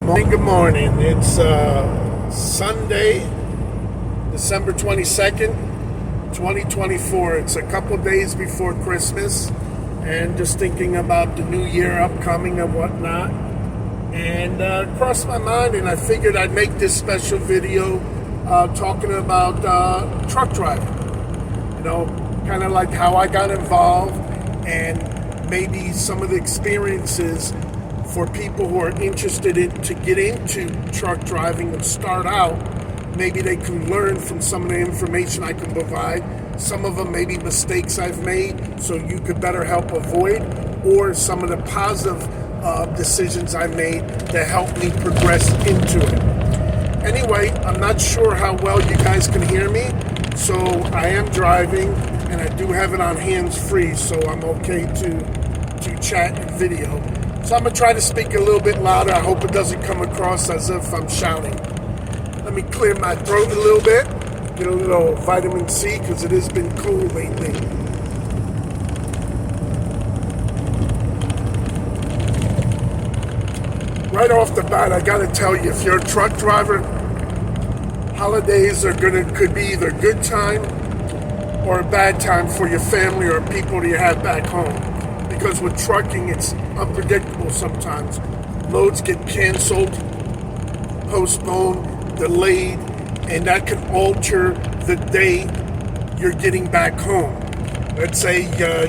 Good morning. It's Sunday, December 22nd, 2024. It's a couple days before Christmas, and just thinking about the new year upcoming and whatnot. And crossed my mind, and I figured I'd make this special video talking about truck driving. You know, kind of like how I got involved, and maybe some of the experiences for people who are interested to get into truck driving and start out. Maybe they can learn from some of the information I can provide. Some of them may be mistakes I've made, so you could better help avoid, or some of the positive decisions I made that helped me progress into it. Anyway, I'm not sure how well you guys can hear me, so I am driving, and I do have it on hands-free, so I'm okay to chat and video. So I'm going to try to speak a little bit louder. I hope it doesn't come across as if I'm shouting. Let me clear my throat a little bit, get a little vitamin C, because it has been cool lately. Right off the bat, I got to tell you, if you're a truck driver, holidays could be either a good time or a bad time for your family or people that you have back home. Because with trucking, it's unpredictable sometimes. Loads get canceled, postponed, delayed, and that can alter the day you're getting back home. Let's say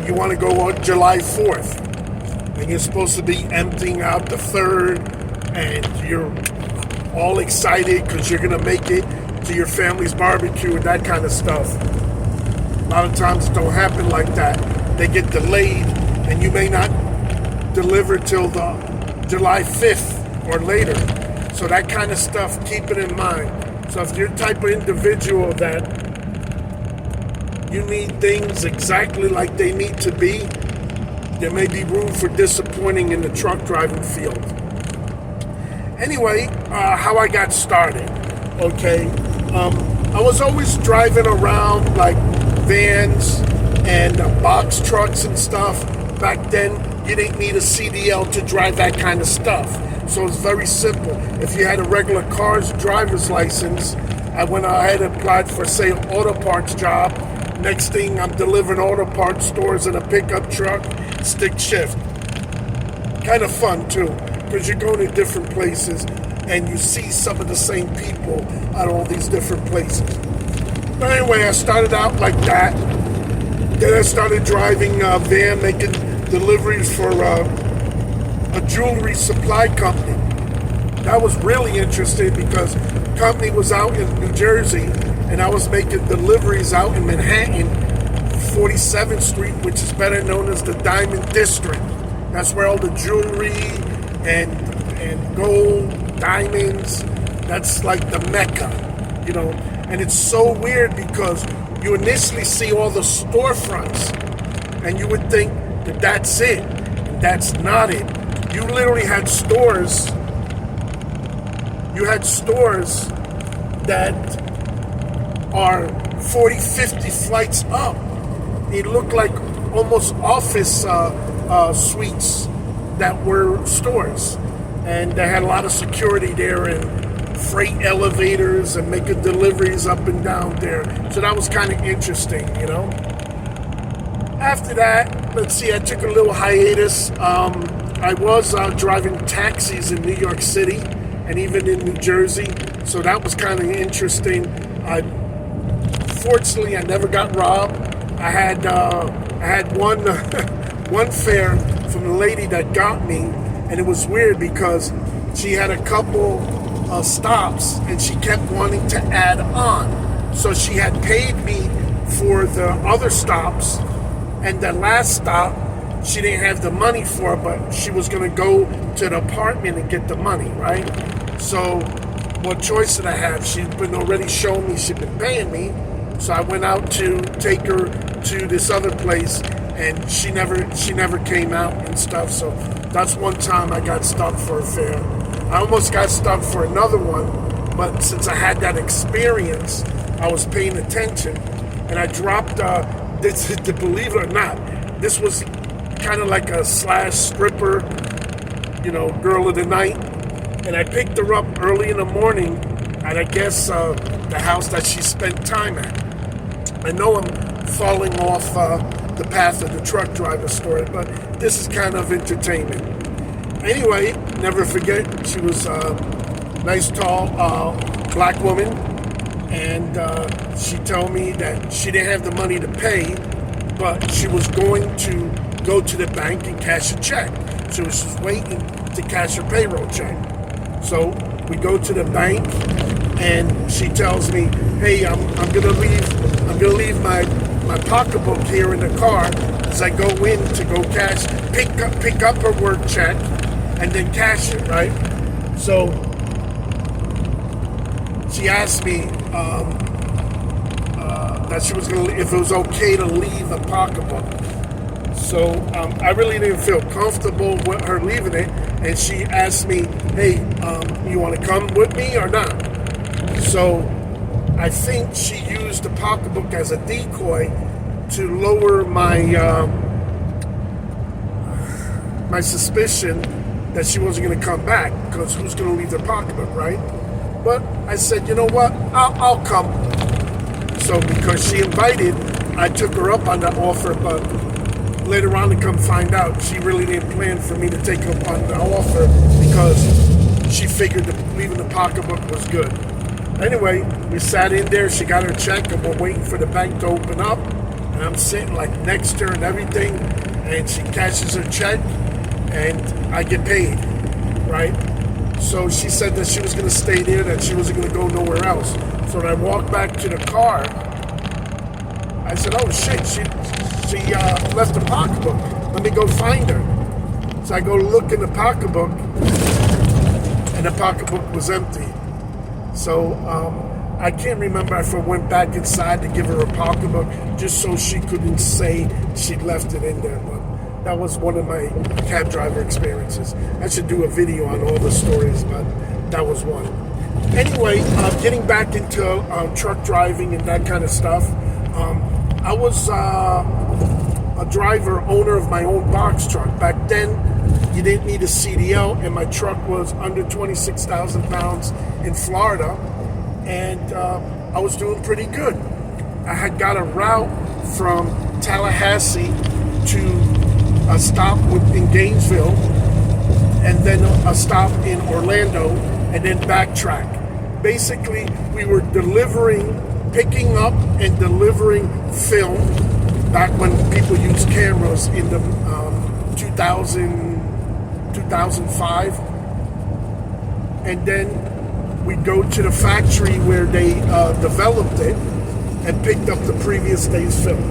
you want to go on July 4th, and you're supposed to be emptying out the 3rd, and you're all excited because you're going to make it to your family's barbecue and that kind of stuff. A lot of times it don't happen like that. They get delayed, and you may not deliver till the July 5th or later. So that kind of stuff, keep it in mind. So if you're the type of individual that you need things exactly like they need to be, there may be room for disappointing in the truck driving field. Anyway, how I got started, okay? I was always driving around like vans and box trucks and stuff. Back then, you didn't need a CDL to drive that kind of stuff. So it's very simple. If you had a regular car's driver's license, I went ahead and applied for, say, an auto parts job. Next thing, I'm delivering auto parts stores in a pickup truck, stick shift. Kind of fun, too, because you're going to different places and you see some of the same people at all these different places. But anyway, I started out like that. Then I started driving a van, making deliveries for a jewelry supply company. That was really interesting because the company was out in New Jersey, and I was making deliveries out in Manhattan, 47th Street, which is better known as the Diamond District. That's where all the jewelry and gold, diamonds, that's like the Mecca, you know. And it's so weird because you initially see all the storefronts, and you would think that that's it. And that's not it. You literally had stores. You had stores that are 40, 50 flights up. It looked like almost office suites that were stores. And they had a lot of security there and freight elevators and making deliveries up and down there. So that was kind of interesting, you know. After that, let's see, I took a little hiatus. I was driving taxis in New York City and even in New Jersey. So that was kind of interesting. Fortunately, I never got robbed. I had one one fare from the lady that got me, and it was weird because she had a couple stops and she kept wanting to add on. So she had paid me for the other stops, and the last stop she didn't have the money for, but she was going to go to the apartment and get the money, right? So what choice did I have? She'd been already showing me she'd been paying me. So I went out to take her to this other place, and she never came out and stuff. So that's one time I got stopped for a fare. I almost got stopped for another one, but since I had that experience, I was paying attention, and I dropped, believe it or not, this was kind of like a slash stripper, you know, girl of the night. And I picked her up early in the morning at, I guess, the house that she spent time at. I know I'm falling off the path of the truck driver story, but this is kind of entertainment. Anyway, never forget, she was a nice, tall, black woman, and she told me that she didn't have the money to pay, but she was going to go to the bank and cash a check. So she was waiting to cash her payroll check. So we go to the bank, and she tells me, "Hey, I'm gonna leave my pocketbook here in the car as I go in to go cash, pick up her work check, and then cash it, right?" So she asked me that she was gonna, if it was okay to leave a pocketbook. So I really didn't feel comfortable with her leaving it, and she asked me, "Hey, you want to come with me or not?" So I think she used the pocketbook as a decoy to lower my my suspicion that she wasn't going to come back, because who's going to leave their pocketbook, right? But I said, you know what, I'll come. So because she invited, I took her up on that offer, but later on to come find out, she really didn't plan for me to take up on the offer because she figured that leaving the pocketbook was good. Anyway, we sat in there, she got her check, and we're waiting for the bank to open up, and I'm sitting like next to her and everything, and she cashes her check, and I get paid, right? So she said that she was going to stay there, that she wasn't going to go nowhere else. So when I walked back to the car, I said, "Oh shit, she left the pocketbook. Let me go find her." So I go look in the pocketbook, and the pocketbook was empty. So I can't remember if I went back inside to give her a pocketbook just so she couldn't say she'd left it in there. But that was one of my cab driver experiences. I should do a video on all the stories, but that was one. Anyway, getting back into truck driving and that kind of stuff, I was a driver, owner of my own box truck. Back then, you didn't need a CDL, and my truck was under 26,000 pounds in Florida, and I was doing pretty good. I had got a route from Tallahassee to a stop in Gainesville, and then a stop in Orlando, and then backtrack. Basically, we were picking up and delivering film back when people used cameras in the 2005. And then we'd go to the factory where they developed it and picked up the previous day's film.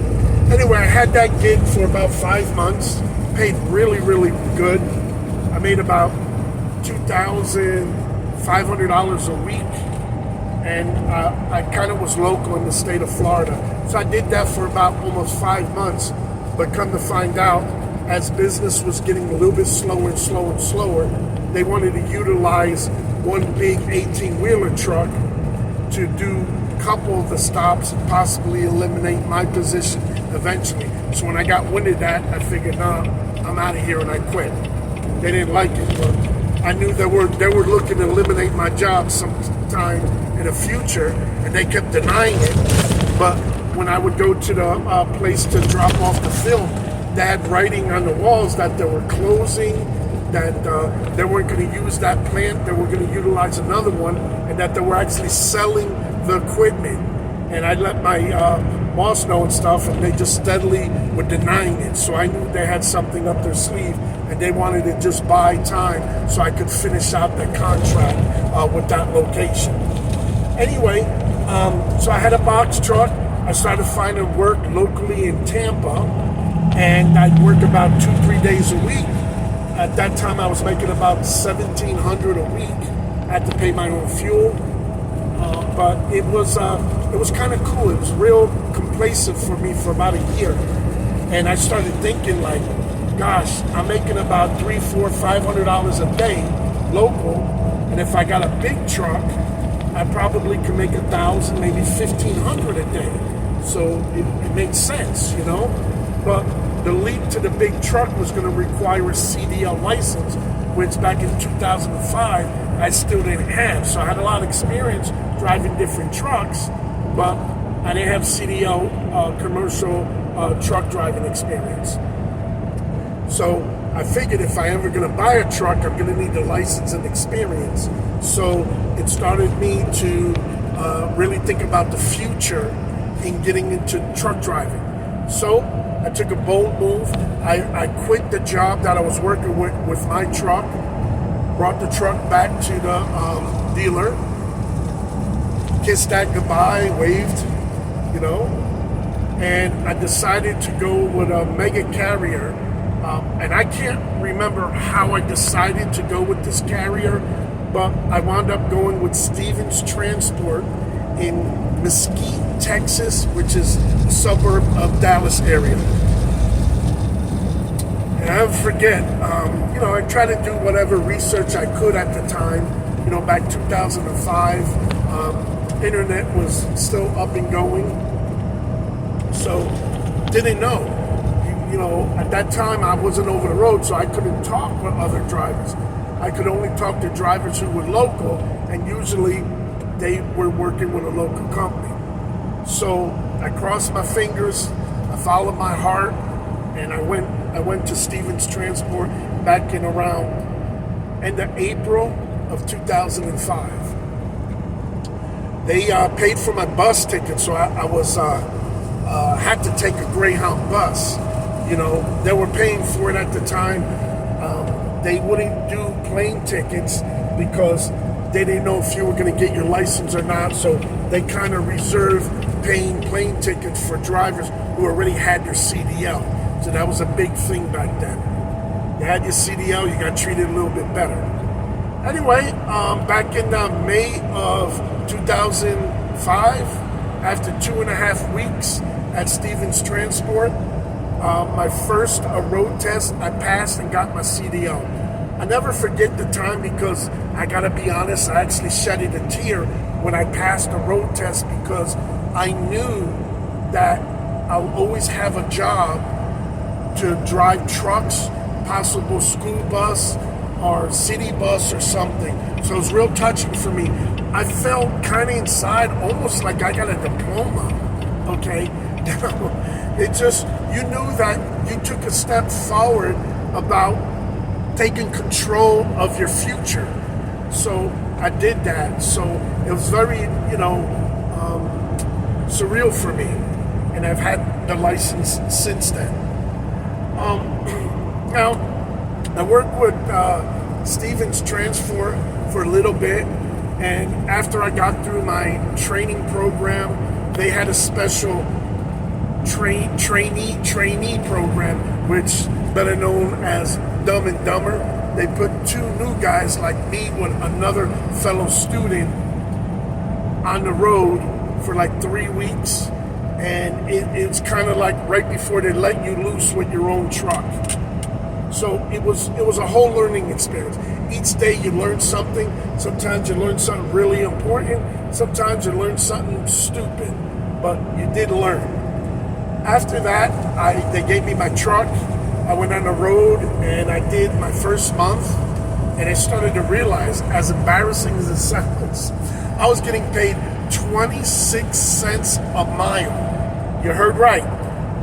Anyway, I had that gig for about 5 months, paid really, really good. I made about $2,500 a week, and I kind of was local in the state of Florida. So I did that for about almost 5 months, but come to find out, as business was getting a little bit slower and slower and slower, they wanted to utilize one big 18-wheeler truck to do a couple of the stops and possibly eliminate my position eventually. So when I got wind of that, I figured, nah, I'm out of here, and I quit. They didn't like it, but I knew they were looking to eliminate my job sometime in the future, and they kept denying it. But when I would go to the place to drop off the film, they had writing on the walls that they were closing, that they weren't going to use that plant, they were going to utilize another one, and that they were actually selling the equipment. And I let my boss know and stuff, and they just steadily were denying it. So I knew they had something up their sleeve, and they wanted to just buy time so I could finish out the contract with that location. Anyway, so I had a box truck. I started finding work locally in Tampa, and I'd work about 2-3 days a week. At that time, I was making about $1,700 a week. I had to pay my own fuel, but it was kind of cool. It was real complacent for me for about a year, and I started thinking like, gosh, I'm making about $300, $400, $500 a day local, and if I got a big truck, I probably could make $1,000, maybe $1,500 a day. So it made sense, you know. But the leap to the big truck was going to require a CDL license, which back in 2005, I still didn't have. So I had a lot of experience driving different trucks, but I didn't have CDL commercial truck driving experience. So I figured if I ever going to buy a truck, I'm going to need the license and experience. So it started me to really think about the future in getting into truck driving. So I took a bold move. I quit the job that I was working with my truck, brought the truck back to the dealer, kissed that goodbye, waved, and I decided to go with a mega carrier. And I can't remember how I decided to go with this carrier, but I wound up going with Stevens Transport in Mesquite, Texas, which is a suburb of Dallas area. And I forget, I tried to do whatever research I could at the time. Back 2005, internet was still up and going, so didn't know. At that time I wasn't over the road, so I couldn't talk with other drivers. I could only talk to drivers who were local, and usually they were working with a local company. So I crossed my fingers, I followed my heart, and I went to Stevens Transport back in around end of April of 2005. They paid for my bus ticket, so I was had to take a Greyhound bus. They were paying for it at the time. They wouldn't do plane tickets because they didn't know if you were going to get your license or not. So they kind of reserved paying plane tickets for drivers who already had their CDL. So that was a big thing back then. You had your CDL, you got treated a little bit better. Anyway, back in May of 2005, after 2.5 weeks at Stevens Transport, my first road test, I passed and got my CDL. I never forget the time because I gotta be honest, I actually shedded a tear when I passed the road test because I knew that I'll always have a job to drive trucks, possible school bus or city bus or something. So it was real touching for me. I felt kind of inside almost like I got a diploma, okay? It just, you knew that you took a step forward about taking control of your future. So I did that. So it was very, surreal for me. And I've had the license since then. Now, I worked with Stevens Transport for a little bit. And after I got through my training program, they had a special trainee program, which better known as Dumb and Dumber. They put 2 new guys like me with another fellow student on the road for like 3 weeks, and it's kind of like right before they let you loose with your own truck. So it was a whole learning experience. Each day you learn something. Sometimes you learn something really important. Sometimes you learn something stupid, but you did learn. After that, they gave me my truck. I went on the road and I did my first month, and I started to realize, as embarrassing as it sounds, I was getting paid 26 cents a mile. You heard right,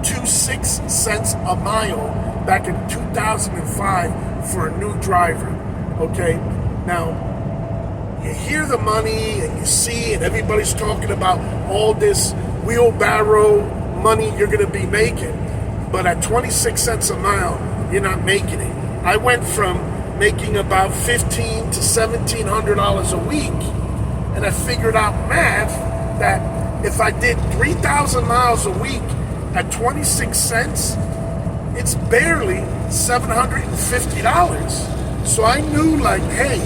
26 cents a mile back in 2005 for a new driver, okay? Now, you hear the money and you see, and everybody's talking about all this wheelbarrow money you're gonna be making. But at 26 cents a mile, you're not making it. I went from making about $1,500 to $1,700 a week, and I figured out math that if I did 3,000 miles a week at 26 cents, it's barely $750. So I knew, like, hey,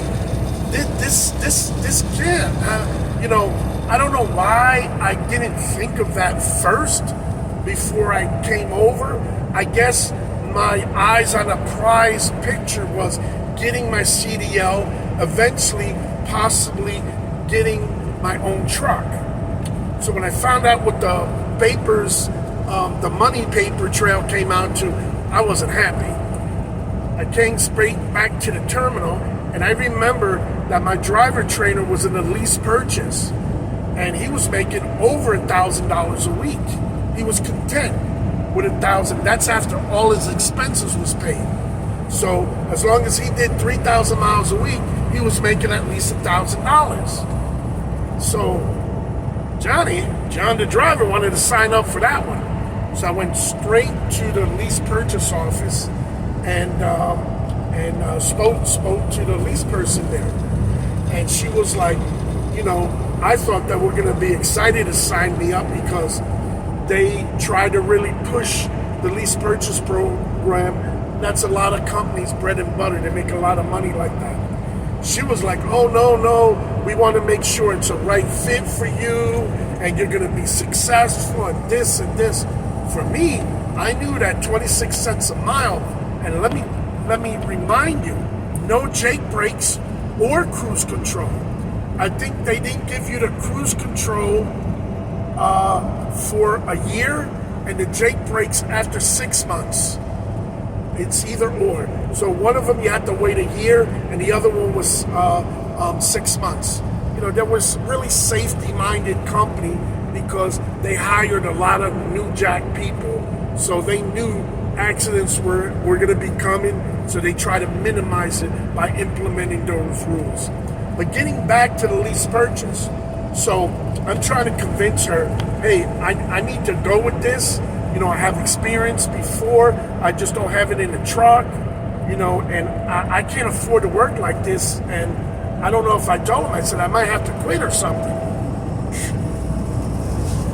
this can't. I don't know why I didn't think of that first before I came over. I guess my eyes on a prize picture was getting my CDL, eventually possibly getting my own truck. So when I found out what the papers, the money paper trail came out to, I wasn't happy. I came straight back to the terminal And I remember that my driver trainer was in a lease purchase, and he was making over $1,000 a week. He was content with $1,000. That's after all his expenses was paid. So as long as he did 3,000 miles a week, he was making at least $1,000. So John the driver wanted to sign up for that one. So I went straight to the lease purchase office and spoke to the lease person there. And she was like, I thought that we're going to be excited to sign me up because they try to really push the lease purchase program. That's a lot of companies' bread and butter. They make a lot of money like that. She was like, oh, no, we want to make sure it's a right fit for you and you're going to be successful and this and this. For me, I knew that 26 cents a mile, and let me remind you, no Jake brakes or cruise control. I think they didn't give you the cruise control for a year and the Jake brakes after 6 months. It's either or. So one of them you had to wait a year, and the other one was 6 months. There was really safety-minded company because they hired a lot of new jack people, so they knew accidents were going to be coming, so they try to minimize it by implementing those rules. But getting back to the lease purchase, so I'm trying to convince her, hey, I need to go with this. I have experience before, I just don't have it in the truck, and I can't afford to work like this, and I don't know if I told him, I said I might have to quit or something.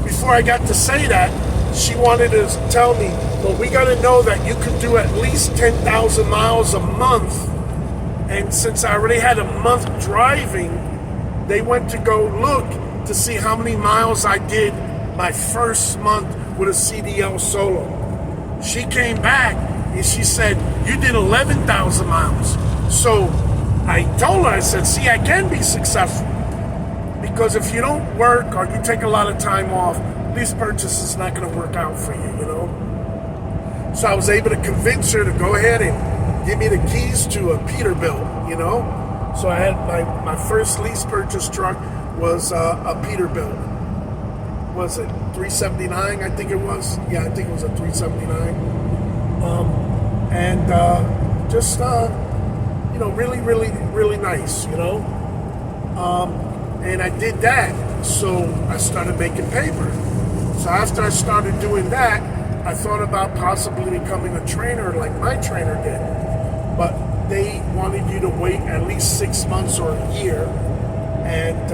Before I got to say that, she wanted to tell me, well, we got to know that you could do at least 10,000 miles a month. And since I already had a month driving, they went to go look to see how many miles I did my first month with a CDL Solo. She came back and she said, you did 11,000 miles. So I told her, I said, see, I can be successful. Because if you don't work or you take a lot of time off, lease purchase is not going to work out for you, So I was able to convince her to go ahead and give me the keys to a Peterbilt, So I had my first lease purchase truck was a Peterbilt. Was it 379? I think it was. Yeah, I think it was a 379. Just really, really, really nice, And I did that, so I started making paper. So after I started doing that, I thought about possibly becoming a trainer like my trainer did. But they wanted you to wait at least 6 months or a year. And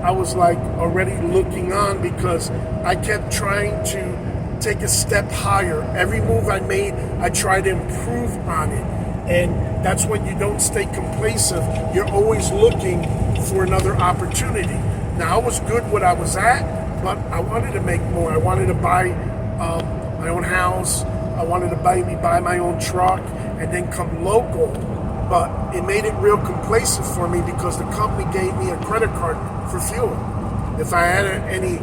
I was like already looking on because I kept trying to take a step higher. Every move I made, I tried to improve on it. And that's when you don't stay complacent. You're always looking for another opportunity. Now, I was good where I was at, but I wanted to make more. I wanted to buy my own house. I wanted to buy my own truck and then come local. But it made it real complacent for me because the company gave me a credit card for fuel. If I had any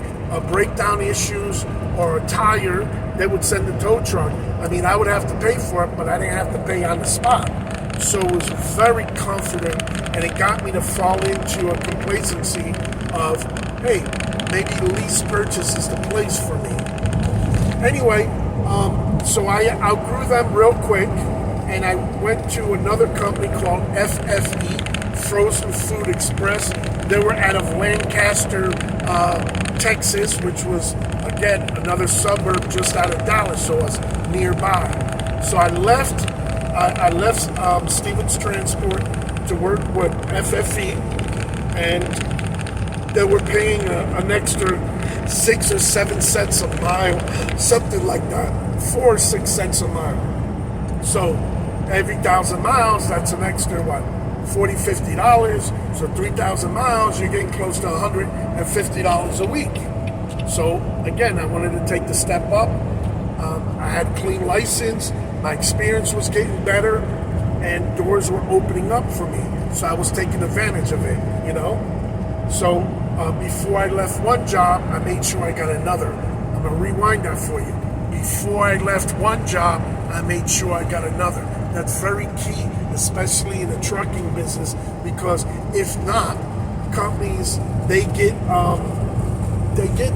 breakdown issues or a tire, they would send a tow truck. I would have to pay for it, but I didn't have to pay on the spot. So it was very confident, and it got me to fall into a complacency of, hey, maybe lease purchase is the place for me. Anyway, so I outgrew them real quick, and I went to another company called FFE, Frozen Food Express. They were out of Lancaster, Texas, which was, again, another suburb just out of Dallas, so it was nearby. So I left Stevens Transport to work with FFE, and they were paying an extra 6 or 7 cents a mile, something like that, 4 or 6 cents a mile. So every 1,000 miles, that's an extra, $40, $50. So 3,000 miles, you're getting close to $150 a week. So again, I wanted to take the step up. I had clean license. My experience was getting better, and doors were opening up for me. So I was taking advantage of it, So before I left one job, I made sure I got another. I'm going to rewind that for you. Before I left one job, I made sure I got another. That's very key especially in the trucking business, because if not, companies, they get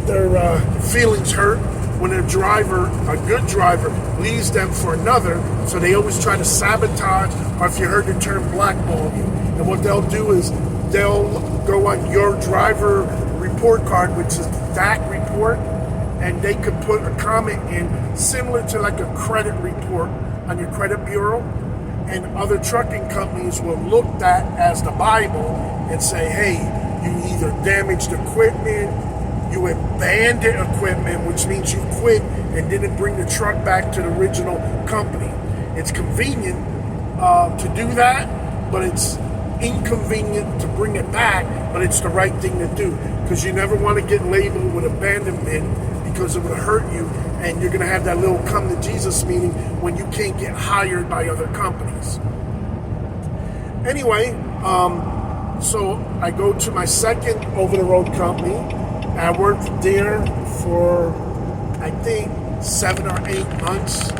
their feelings hurt when a driver, a good driver, leaves them for another. So they always try to sabotage, or if you heard the term, blackball you. And what they'll do is they'll go on your driver report card, which is the DAC report, and they could put a comment in similar to like a credit report on your credit bureau. And other trucking companies will look that as the Bible and say, hey, you either damaged equipment, you abandoned equipment, which means you quit and didn't bring the truck back to the original company. It's convenient to do that, but it's inconvenient to bring it back, but it's the right thing to do, because you never want to get labeled with abandonment, because it would hurt you, and you're going to have that little come to Jesus meeting when you can't get hired by other companies. Anyway, so I go to my second over-the-road company. I worked there for, I think, 7 or 8 months,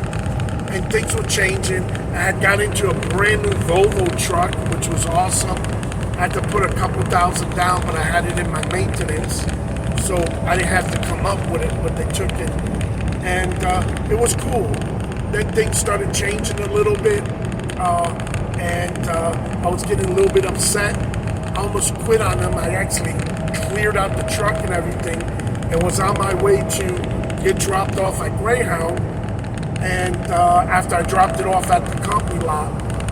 and things were changing. I had got into a brand new Volvo truck, which was awesome. I had to put a couple thousand down, but I had it in my maintenance, so I didn't have to come up with it, but they took it. And it was cool. Then things started changing a little bit, and I was getting a little bit upset. I almost quit on them. I actually cleared out the truck and everything, and was on my way to get dropped off at Greyhound. And after I dropped it off at the company lot,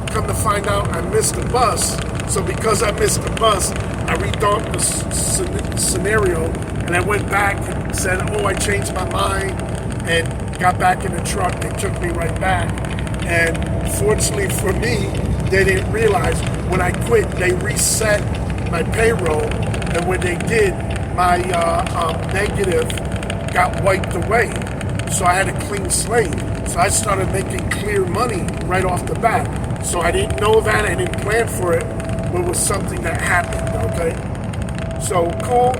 come to find out I missed the bus. So because I missed the bus, I rethought the scenario, and I went back and said, oh, I changed my mind, and got back in the truck. They took me right back. And fortunately for me, they didn't realize when I quit, they reset my payroll, and when they did, my negative got wiped away. So I had a clean slate. So I started making clear money right off the bat. So I didn't know that, I didn't plan for it, but it was something that happened, okay? So cool,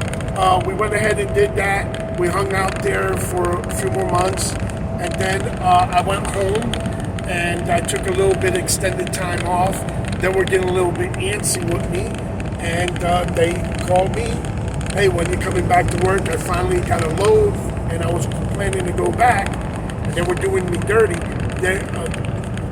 we went ahead and did that. We hung out there for a few more months, and then I went home, and I took a little bit extended time off. They were getting a little bit antsy with me, and they called me, hey, when you coming back to work? I finally got a load, and I was planning to go back, and they were doing me dirty.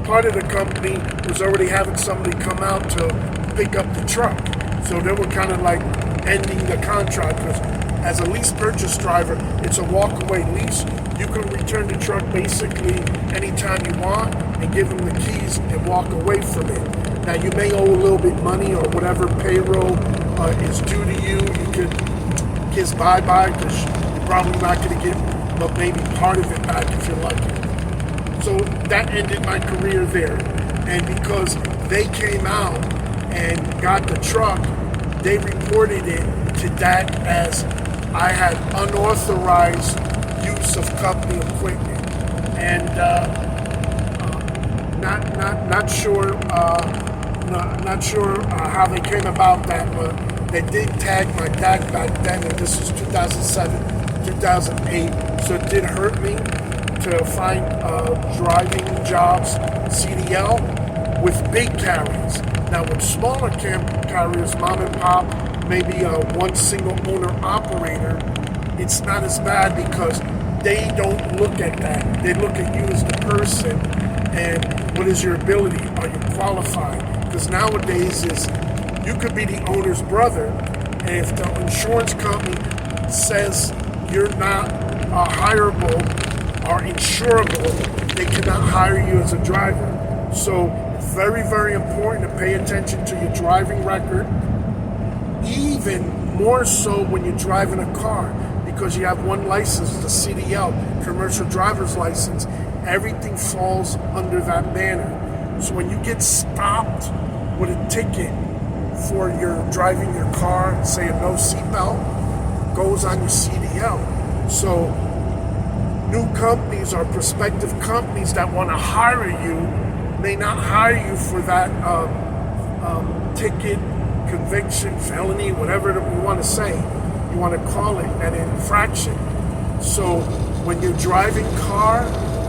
Part of the company was already having somebody come out to pick up the truck, so they were kind of like ending the contract, because as a lease purchase driver, it's a walk-away lease. You can return the truck basically anytime you want and give them the keys and walk away from it. Now, you may owe a little bit money, or whatever payroll is due to you. You could kiss bye-bye, because you're probably not going to get but maybe part of it back if you're lucky. So that ended my career there. And because they came out and got the truck, they reported it to that as I had unauthorized use of company equipment. And not sure how they came about that, but they did tag my DAC back then, and this was 2007, 2008. So it did hurt me to find driving jobs, CDL, with big carriers. Now with smaller carriers, mom and pop, maybe one single owner operator, it's not as bad, because they don't look at that. They look at you as the person, and what is your ability? Are you qualified? Because nowadays you could be the owner's brother, and if the insurance company says you're not hireable or insurable, they cannot hire you as a driver. So very, very important to pay attention to your driving record, even more so when you're driving a car, because you have one license, the CDL, commercial driver's license. Everything falls under that banner. So when you get stopped with a ticket for your driving your car, say a no seatbelt, goes on your CDL. So new companies or prospective companies that want to hire you may not hire you for that ticket, conviction, felony, whatever we want to say. You want to call it an infraction. So when you're driving car,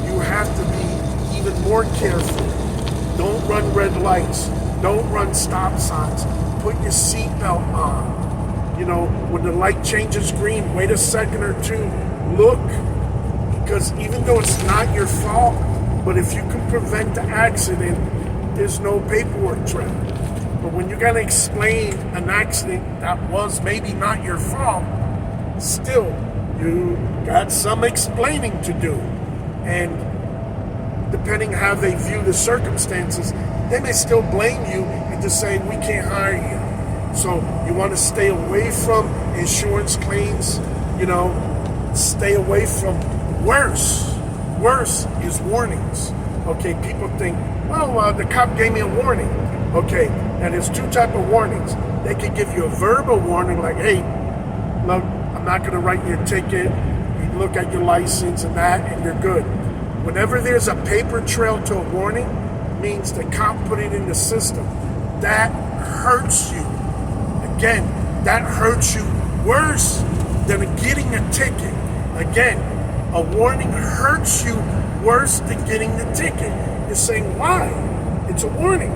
you have to be even more careful. Don't run red lights. Don't run stop signs. Put your seatbelt on. You know, when the light changes green, wait a second or two. Look, because even though it's not your fault, but if you can prevent the accident, there's no paperwork trail. But when you gotta explain an accident that was maybe not your fault, still, you got some explaining to do. And depending how they view the circumstances, they may still blame you and just say, we can't hire you. So you want to stay away from insurance claims, you know, stay away from worse. Worse is warnings. Okay, people think, well, the cop gave me a warning. Okay, and there's two types of warnings. They can give you a verbal warning like, hey, look, I'm not going to write your ticket. You look at your license and that, and you're good. Whenever there's a paper trail to a warning, means the cop put it in the system. That hurts you. Again, that hurts you worse than getting a ticket. Again, a warning hurts you worse than getting the ticket. You're saying, why? It's a warning.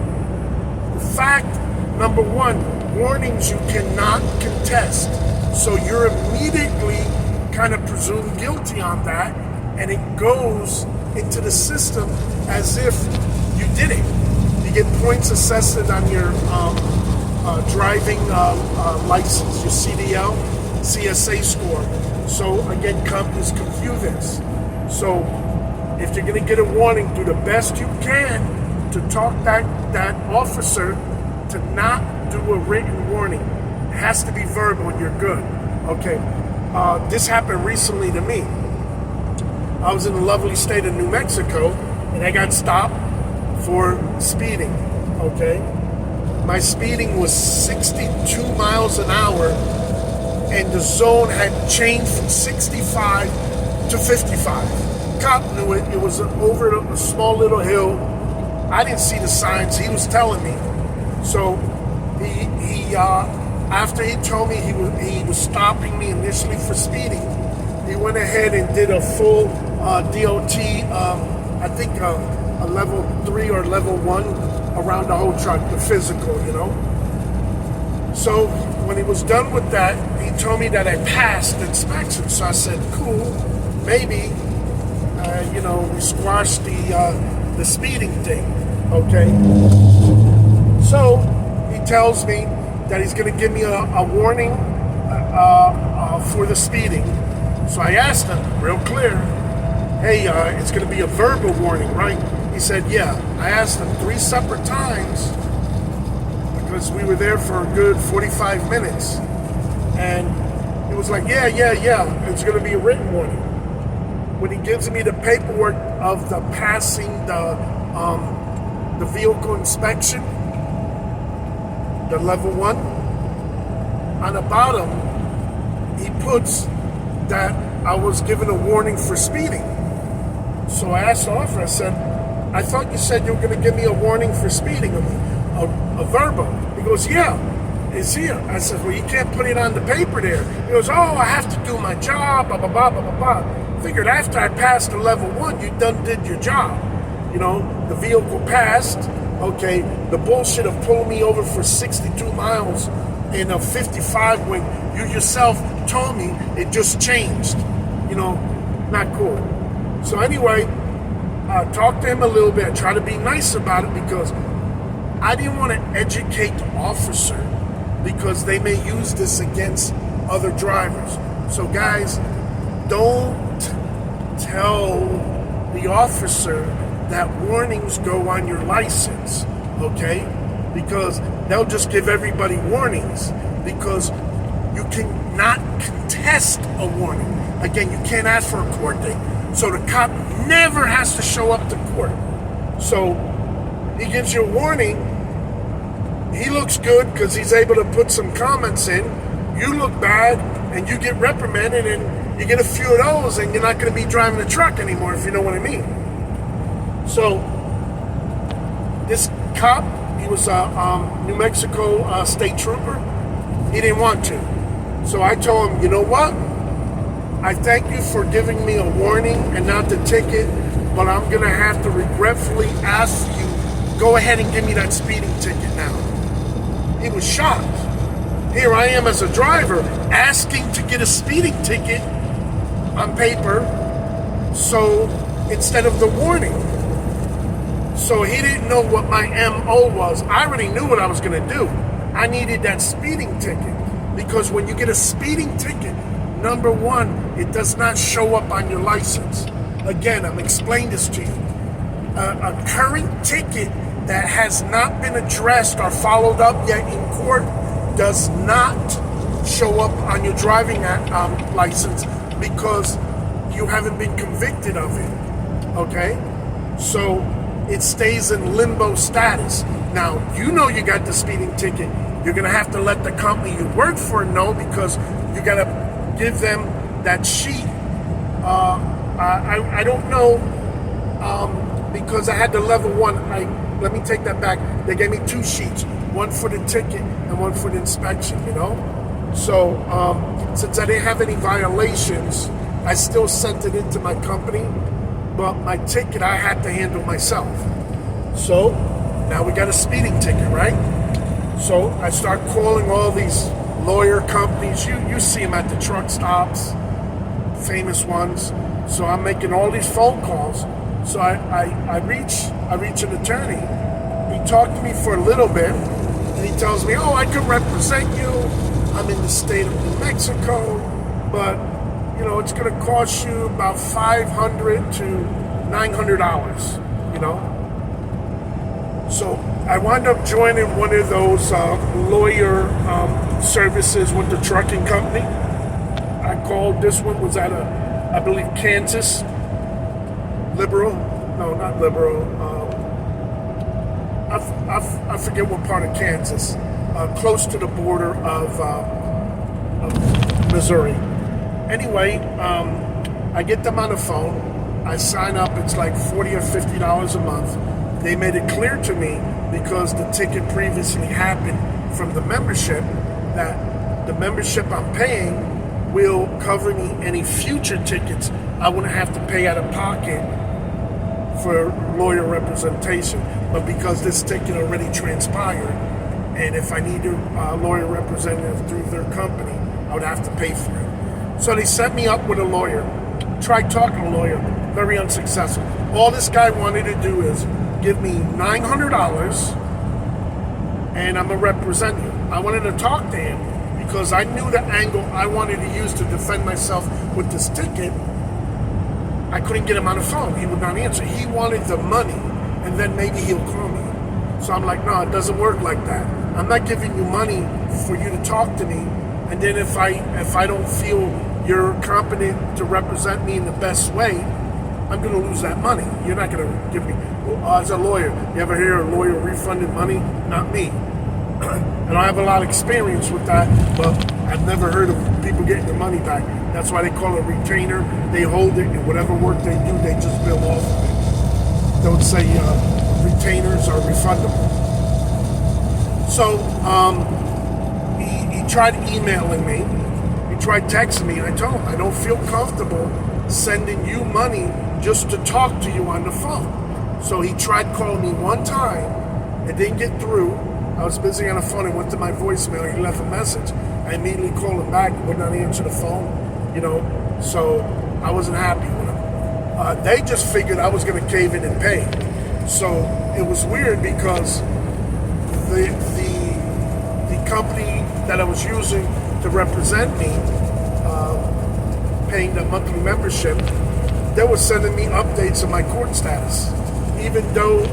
The fact, number one, warnings you cannot contest. So you're immediately kind of presumed guilty on that, and it goes into the system as if you did it. You get points assessed on your driving license, your CDL, CSA score. So again, companies can view this. So if you're going to get a warning, do the best you can to talk that officer to not do a written warning. It has to be verbal and you're good. Okay, this happened recently to me. I was in the lovely state of New Mexico and I got stopped for speeding. Okay, my speeding was 62 miles an hour and the zone had changed from 65 to 55. Cop knew it. It was over a small little hill. I didn't see the signs. He was telling me. So he after he told me he was stopping me initially for speeding, he went ahead and did a full DOT, I think a level 3 or level 1 around the whole truck, the physical, you know. So when he was done with that, he told me that I passed the inspection. So I said, cool, maybe, you know, we squashed the speeding thing, okay? So he tells me that he's going to give me a warning for the speeding. So I asked him real clear, hey, it's going to be a verbal warning, right? He said, yeah. I asked him 3 separate times because we were there for a good 45 minutes. And he was like, yeah, it's going to be a written warning. When he gives me the paperwork of the passing the vehicle inspection, the level 1, on the bottom, he puts that I was given a warning for speeding. So I asked the officer, I said, I thought you said you were going to give me a warning for speeding, a verbal. He goes, yeah, it's here. I said, well, you can't put it on the paper there. He goes, oh, I have to do my job, blah, blah, blah, blah, blah, blah. Figured after I passed the level 1, you done did your job. You know, the vehicle passed. Okay, the bullshit of pulling me over for 62 miles in a 55 when you yourself told me it just changed. You know, not cool. So anyway, I talked to him a little bit. I tried to be nice about it because I didn't want to educate the officer because they may use this against other drivers. So guys, don't tell the officer that warnings go on your license, okay? Because they'll just give everybody warnings because you cannot contest a warning. Again, you can't ask for a court date. So the cop never has to show up to court. So he gives you a warning. He looks good because he's able to put some comments in. You look bad and you get reprimanded and you get a few of those and you're not going to be driving a truck anymore, if you know what I mean. So this cop, he was a New Mexico state trooper. He didn't want to. So I told him, you know what? I thank you for giving me a warning and not the ticket, but I'm going to have to regretfully ask you go ahead and give me that speeding ticket now. He was shocked. Here I am as a driver asking to get a speeding ticket on paper, so instead of the warning. So he didn't know what my MO was. I already knew what I was going to do. I needed that speeding ticket, because when you get a speeding ticket, number one, it does not show up on your license. Again, I'm explaining this to you. A current ticket that has not been addressed or followed up yet in court does not show up on your driving license, because you haven't been convicted of it, okay? So it stays in limbo status. Now, you know you got the speeding ticket. You're gonna have to let the company you work for know, because you gotta give them that sheet. I don't know, because I had the level one. Let me take that back. They gave me two sheets, one for the ticket and one for the inspection, you know? So since I didn't have any violations, I still sent it into my company, but my ticket I had to handle myself. So now we got a speeding ticket, right? So I start calling all these lawyer companies. You see them at the truck stops, famous ones. So I'm making all these phone calls. So I reach an attorney. He talked to me for a little bit, and he tells me, "Oh, I can represent you. I'm in the state of New Mexico, but you know it's going to cost you about $500 to $900. You know." So I wound up joining one of those lawyer services with the trucking company. I called. This one was at I believe Kansas. Liberal? No, not Liberal. I forget what part of Kansas. Close to the border of Missouri. Anyway, I get them on the phone. I sign up. It's like $40 or $50 a month. They made it clear to me, because the ticket previously happened from the membership, that the membership I'm paying will cover me any future tickets I wouldn't have to pay out of pocket for lawyer representation. But because this ticket already transpired, and if I need a lawyer representative through their company, I would have to pay for it. So they set me up with a lawyer. Tried talking to a lawyer, very unsuccessful. All this guy wanted to do is give me $900 and I'm gonna represent you. I wanted to talk to him because I knew the angle I wanted to use to defend myself with this ticket. I couldn't get him on the phone. He would not answer. He wanted the money, and then maybe he'll call me. So I'm like, no, it doesn't work like that. I'm not giving you money for you to talk to me, and then if I don't feel you're competent to represent me in the best way, I'm going to lose that money. You're not going to give me. Well, as a lawyer, you ever hear a lawyer refunded money? Not me. And I have a lot of experience with that, but I've never heard of people getting their money back. That's why they call it a retainer. They hold it, and whatever work they do, they just bill off of it. Don't say retainers are refundable. So he tried emailing me. He tried texting me. I told him I don't feel comfortable sending you money just to talk to you on the phone. So he tried calling me one time. It didn't get through. I was busy on the phone. It went to my voicemail. He left a message. I immediately called him back. He would not answer the phone, you know. So I wasn't happy with him. They just figured I was going to cave in and pay. So it was weird because the company that I was using to represent me, paying the monthly membership, they were sending me updates of my court status, even though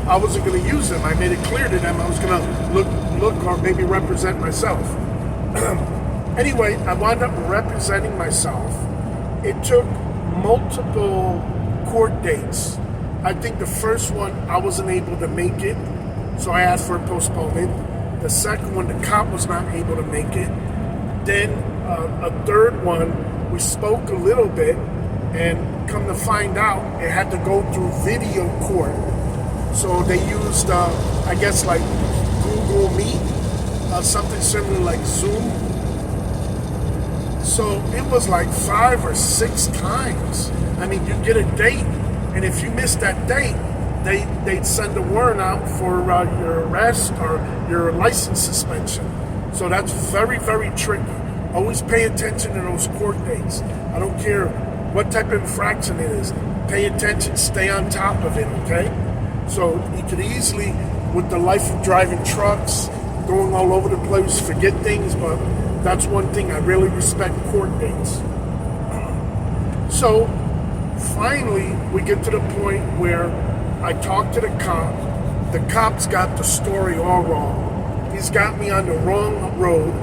I wasn't going to use them. I made it clear to them I was going to look or maybe represent myself. Anyway, I wound up representing myself. It took multiple court dates. I think the first one I wasn't able to make it, so I asked for a postponement. The second one, the cop was not able to make it. Then a third one, we spoke a little bit, and come to find out, it had to go through video court. So they used, I guess, like Google Meet, something similar like Zoom. So it was like 5 or 6 times. I mean, you get a date, and if you miss that date, they'd send a warrant out for your arrest or your license suspension. So that's very, very tricky. Always pay attention to those court dates. I don't care what type of infraction it is. Pay attention, stay on top of it, okay? So you could easily, with the life of driving trucks, going all over the place, forget things, but that's one thing I really respect, court dates. So finally, we get to the point where I talk to the cop. The cop's got the story all wrong. He's got me on the wrong road.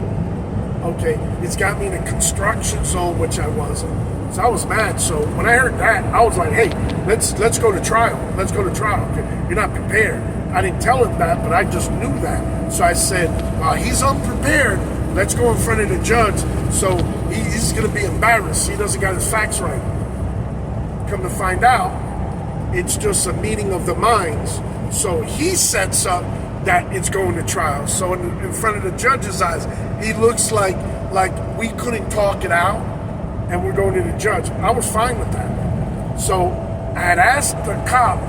Okay, he's got me in a construction zone, which I wasn't. So I was mad. So when I heard that, I was like, hey, let's go to trial. Let's go to trial. Okay, you're not prepared. I didn't tell him that, but I just knew that. So I said, he's unprepared. Let's go in front of the judge. So he's going to be embarrassed. He doesn't got his facts right. Come to find out, it's just a meeting of the minds. So he sets up that it's going to trial. So in front of the judge's eyes, he looks like we couldn't talk it out, and we're going to the judge. I was fine with that. So I had asked the cop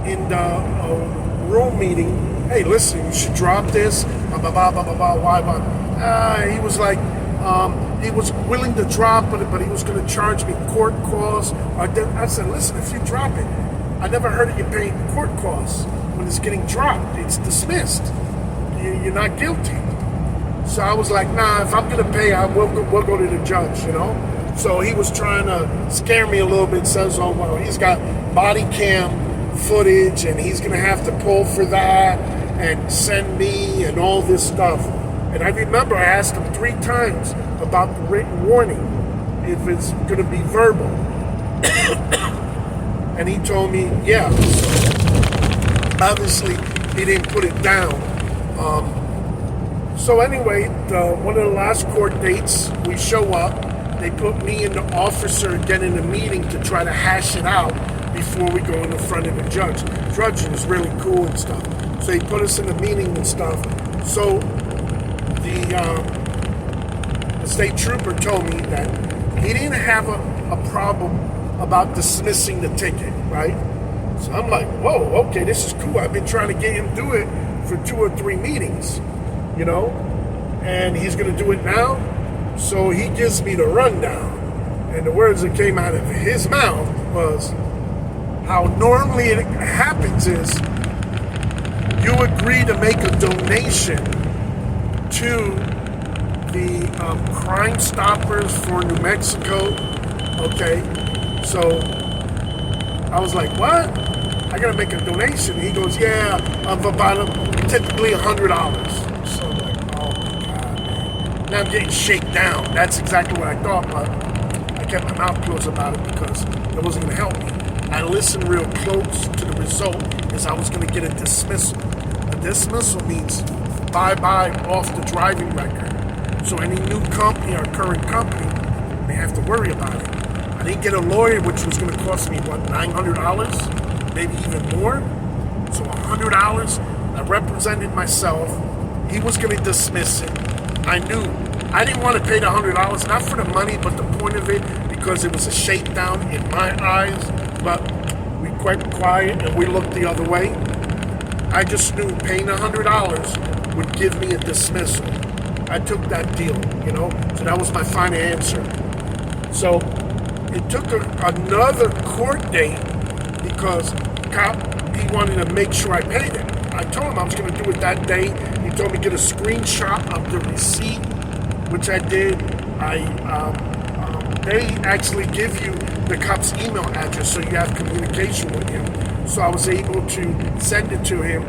in the room meeting, hey, listen, you should drop this, blah, blah, blah, blah, blah, why, blah. He was like, he was willing to drop it, but he was going to charge me court costs. I said, listen, if you drop it, I never heard of you paying court costs when it's getting dropped. It's dismissed. You're not guilty. So I was like, nah, if I'm going to pay, we'll go to the judge, you know? So he was trying to scare me a little bit, says, oh, well, he's got body cam footage, and he's going to have to pull for that and send me and all this stuff. And I remember I asked him 3 times about the written warning, if it's going to be verbal. And he told me, yeah. So obviously, he didn't put it down. So anyway, one of the last court dates, we show up. They put me and the officer again in a meeting to try to hash it out before we go in the front of the judge. The judge was really cool and stuff. So he put us in a meeting and stuff. So the state trooper told me that he didn't have a problem about dismissing the ticket, right? So I'm like, whoa, okay, this is cool. I've been trying to get him to do it for 2 or 3 meetings, you know? And he's gonna do it now? So he gives me the rundown. And the words that came out of his mouth was, how normally it happens is, you agree to make a donation to the Crime Stoppers for New Mexico, okay? So I was like, what? I gotta make a donation. He goes, yeah, of about typically $100. So I'm like, oh my God, man. Now I'm getting shaken down. That's exactly what I thought, but I kept my mouth closed about it because it wasn't gonna help me. I listened real close to the result as I was gonna get a dismissal. A dismissal means bye-bye off the driving record. So any new company or current company, they have to worry about it. I didn't get a lawyer, which was going to cost me, what, $900? Maybe even more? So $100, I represented myself. He was going to dismiss it. I knew. I didn't want to pay the $100, not for the money, but the point of it, because it was a shakedown in my eyes. But we kept quiet and we looked the other way. I just knew paying $100 would give me a dismissal. I took that deal, you know? So that was my final answer. So it took another court date because cop, he wanted to make sure I paid it. I told him I was going to do it that day. He told me to get a screenshot of the receipt, which I did. They actually give you the cop's email address so you have communication with him. So I was able to send it to him.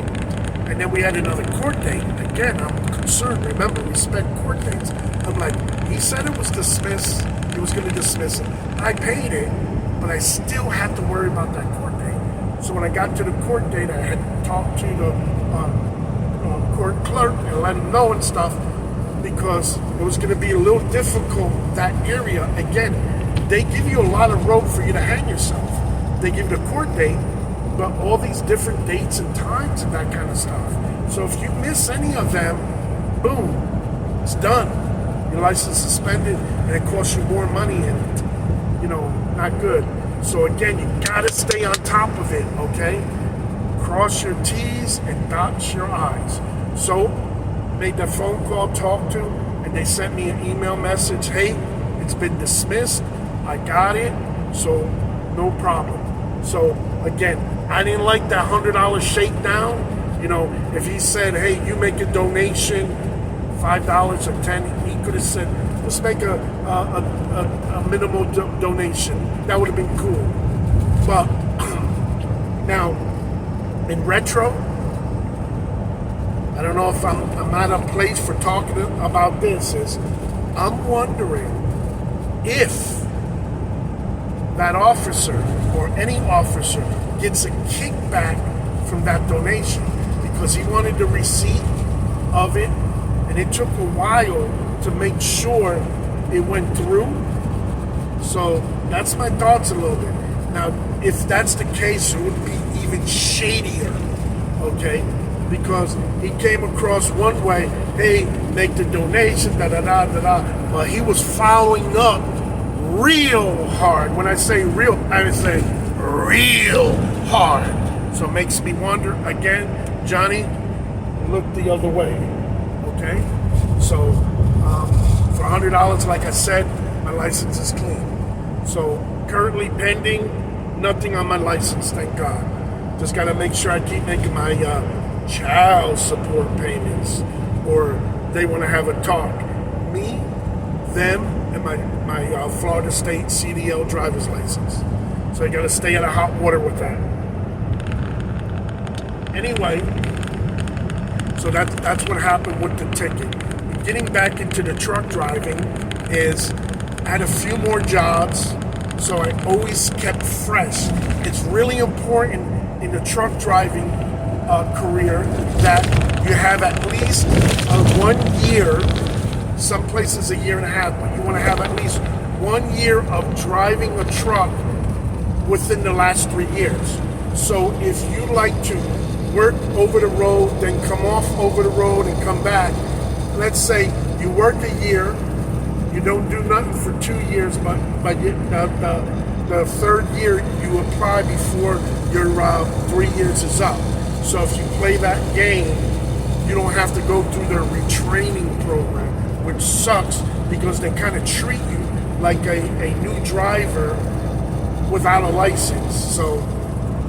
And then we had another court date. Again, I'm concerned. Remember, we spent court dates. I'm like, he said it was dismissed. He was going to dismiss it. I paid it, but I still had to worry about that court date. So when I got to the court date, I had to talk to the court clerk and let him know and stuff because it was going to be a little difficult, that area. Again, they give you a lot of rope for you to hang yourself. They give you the court date, but all these different dates and times and that kind of stuff. So if you miss any of them, boom, it's done. Your license suspended and it costs you more money and, you know, not good. So again, you gotta stay on top of it, okay? cross your T's and dot your I's. So, made that phone call, talked to, and they sent me an email message, hey, it's been dismissed, I got it, so no problem. So, again, I didn't like that $100 shakedown. You know, if he said, hey, you make a donation, $5 or $10, he could have said, let's make a minimal donation. That would have been cool. But now, in retro, I don't know if I'm at a place for talking about this, is I'm wondering if that officer or any officer gets a kickback from that donation because he wanted the receipt of it and it took a while to make sure it went through. So that's my thoughts a little bit. Now, if that's the case, it would be even shadier, okay? Because he came across one way, hey, make the donation, da-da-da-da-da. But he was following up real hard. When I say real, I say real hard. So it makes me wonder, again, Johnny, look the other way, okay? So for $100, like I said, my license is clean. So currently pending, nothing on my license, thank God. Just got to make sure I keep making my child support payments, or they want to have a talk. Me, them, and my Florida State CDL driver's license. So I got to stay out of hot water with that. Anyway, so that's what happened with the ticket. Getting back into the truck driving is, I had a few more jobs, so I always kept fresh. It's really important in the truck driving career that you have at least 1 year, some places a year and a half, but you want to have at least 1 year of driving a truck within the last 3 years. So if you like to work over the road, then come off over the road and come back, let's say you work a year, you don't do nothing for 2 years, but the third year you apply before your 3 years is up. So if you play that game, you don't have to go through their retraining program, which sucks because they kind of treat you like a new driver without a license. So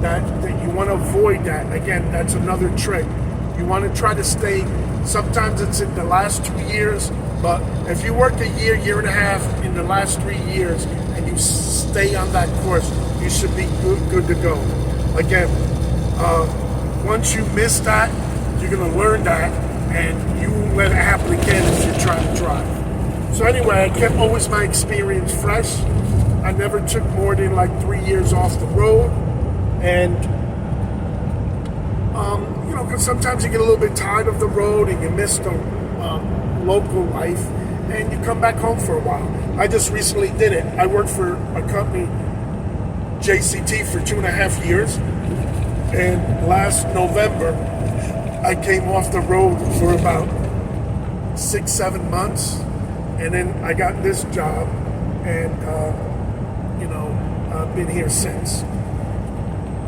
that you want to avoid that. Again, that's another trick. You want to try to stay, sometimes it's in the last 2 years, but if you work a year, year and a half in the last 3 years and you stay on that course, you should be good to go. Again, once you miss that, you're going to learn that, and you won't let it happen again if you're trying to drive. So anyway, I kept always my experience fresh. I never took more than like 3 years off the road. And, you know, because sometimes you get a little bit tired of the road and you miss the local life, and you come back home for a while. I just recently did it. I worked for a company, JCT, for 2.5 years. And last November, I came off the road for about 6-7 months, and then I got this job, and you know, I've been here since.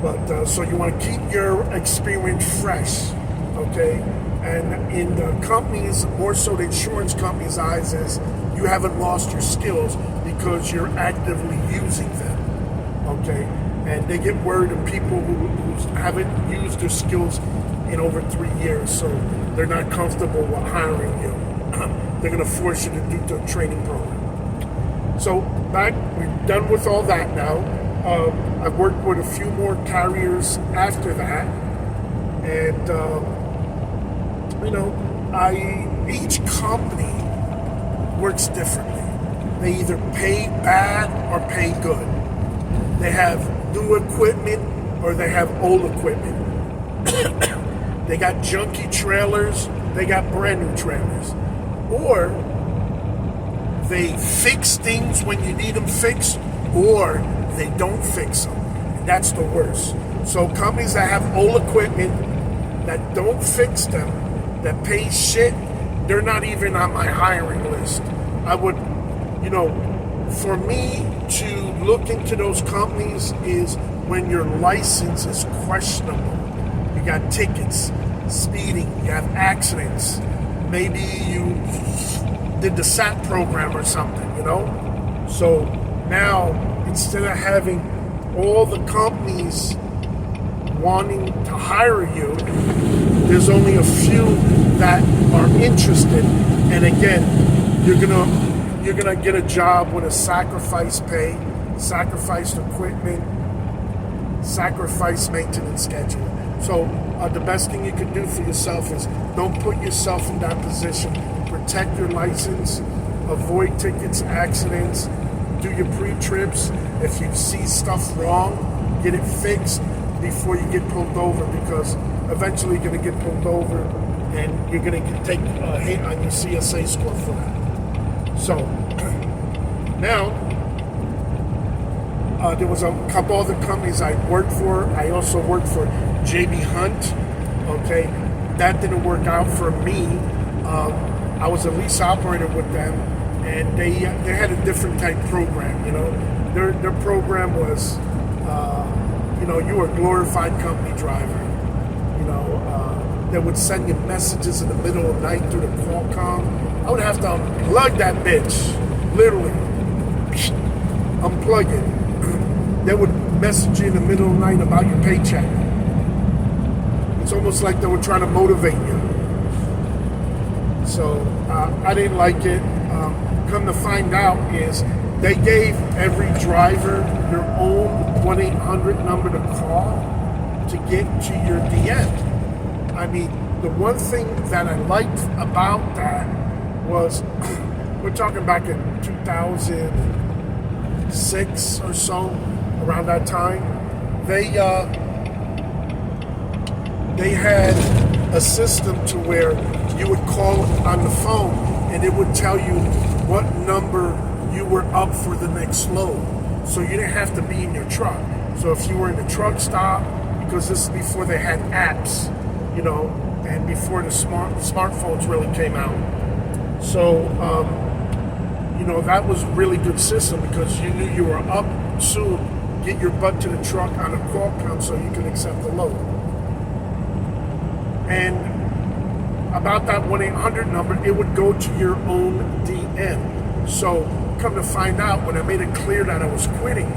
But so you want to keep your experience fresh, okay? And in the companies, more so the insurance companies' eyes, is you haven't lost your skills because you're actively using them, okay? And they get worried of people who haven't used their skills in over 3 years, so they're not comfortable with hiring you. They're going to force you to do the training program. So we're done with all that now. I've worked with a few more carriers after that, and you know, each company works differently. They either pay bad or pay good. They have new equipment or they have old equipment. They got junky trailers, they got brand new trailers. Or they fix things when you need them fixed, or they don't fix them. And that's the worst. So companies that have old equipment, that don't fix them, that pay shit, they're not even on my hiring list. I would, you know, for me to look into those companies is when your license is questionable. got tickets, speeding, you have accidents. Maybe you did the SAT program or something, you know? So now, instead of having all the companies wanting to hire you, there's only a few that are interested. And again, you're gonna get a job with a sacrifice pay, sacrificed equipment, sacrifice maintenance schedule. So the best thing you can do for yourself is don't put yourself in that position. Protect your license, avoid tickets, accidents, do your pre-trips. If you see stuff wrong, get it fixed before you get pulled over, because eventually you're going to get pulled over and you're going to take a hit on your CSA score for that. So now, there was a couple other companies I worked for. I also worked for JB Hunt. Okay, that didn't work out for me. I was a lease operator with them, and they had a different type program. You know, their program was, you were a glorified company driver. You know, they would send you messages in the middle of the night through the Qualcomm. I would have to unplug that bitch, literally, unplug it. They would message you in the middle of the night about your paycheck. It's almost like they were trying to motivate you. So I didn't like it. Come to find out is they gave every driver their own 1-800 number to call to get to your DM. I mean, the one thing that I liked about that was, we're talking back in 2006 or so, around that time, they had a system to where you would call on the phone and it would tell you what number you were up for the next load. So you didn't have to be in your truck. So if you were in the truck stop, because this is before they had apps, you know, and before the smartphones really came out. So, that was a really good system, because you knew you were up soon. Get your butt to the truck on a Qualcomm so you can accept the load. And about that 1-800 number, it would go to your own DM. So come to find out, when I made it clear that I was quitting,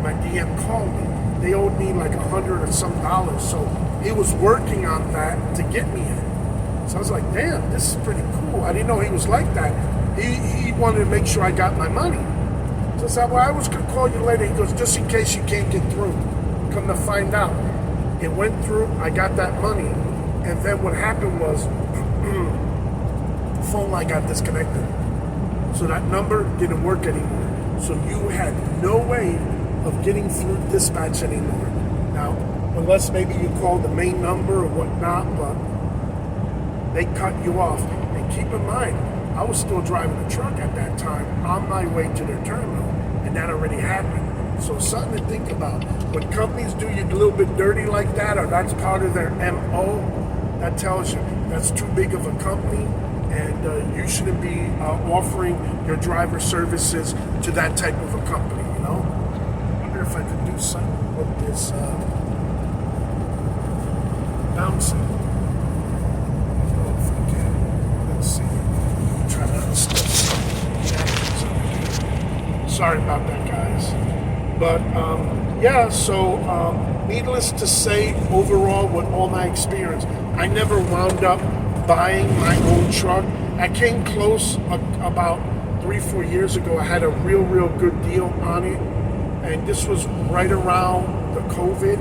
my DM called me. They owed me like $100 or some dollars. So he was working on that to get me in. So I was like, damn, this is pretty cool. I didn't know he was like that. He wanted to make sure I got my money. So I said, well, I was going to call you later. He goes, just in case you can't get through. Come to find out, it went through, I got that money. And then what happened was, the phone line got disconnected. So that number didn't work anymore. So you had no way of getting through dispatch anymore. Now, unless maybe you called the main number or whatnot, but they cut you off. And keep in mind, I was still driving a truck at that time on my way to their terminal, and that already happened. So something to think about. When companies do you a little bit dirty like that, or that's part of their MO, that tells you that's too big of a company, and you shouldn't be offering your driver services to that type of a company, you know? I wonder if I could do something with this bouncing. I don't know if I can. Let's see. Try to understand. Sorry about that, guys. But needless to say, overall, with all my experience, I never wound up buying my own truck. I came close about 3-4 years ago. I had a real good deal on it, and this was right around the COVID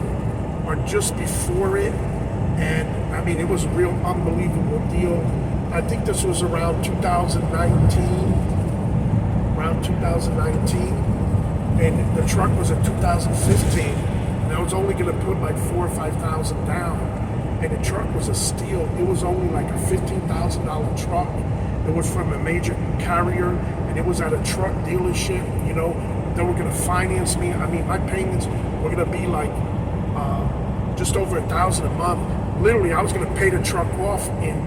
or just before it. And I mean, it was a real unbelievable deal. I think this was around 2019, and the truck was a 2015, and I was only going to put like $4,000 or $5,000 down, and the truck was a steal. It was only like a $15,000 truck. It was from a major carrier, and it was at a truck dealership. You know, they were going to finance me. I mean, my payments were going to be like just over $1,000 a month. Literally, I was going to pay the truck off in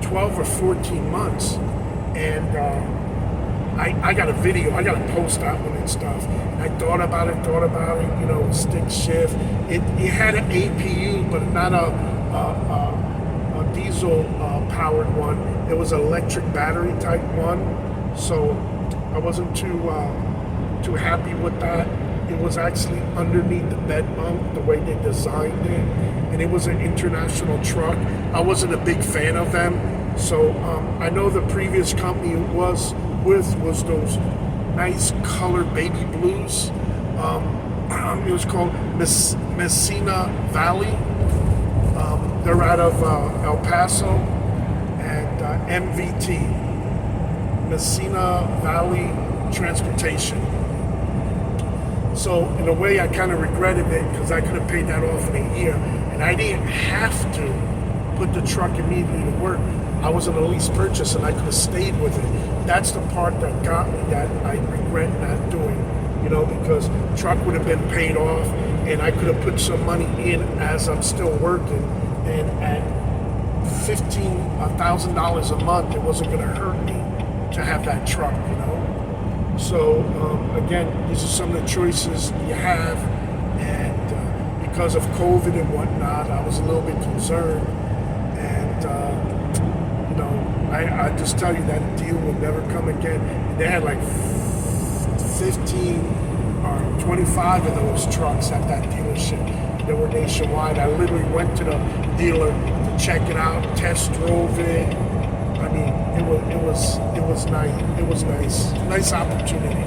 12 or 14 months, and I got a video. I got to post that one and stuff. I thought about it, you know, stick shift. It had an APU, but not a a diesel powered one. It was an electric battery type one, so I wasn't too happy with that. It was actually underneath the bed bunk, the way they designed it, and it was an international truck. I wasn't a big fan of them, so I know the previous company it was with was those nice colored baby blues. It was called Messina Valley. They're out of El Paso, and MVT, Messina Valley Transportation. So in a way, I kind of regretted it because I could have paid that off in a year, and I didn't have to put the truck immediately to work. I was on a lease purchase, and I could have stayed with it. That's the part that got me that I regret not doing, because the truck would have been paid off, and I could have put some money in as I'm still working, and at $15,000 a month, it wasn't going to hurt me to have that truck, So again, these are some of the choices you have, and because of COVID and whatnot, I was a little bit concerned, and I just tell you that deal will never come again. They had like 15 or 25 of those trucks at that dealership. They were nationwide. I literally went to the dealer to check it out, test drove it. I mean, it was nice. It was nice opportunity,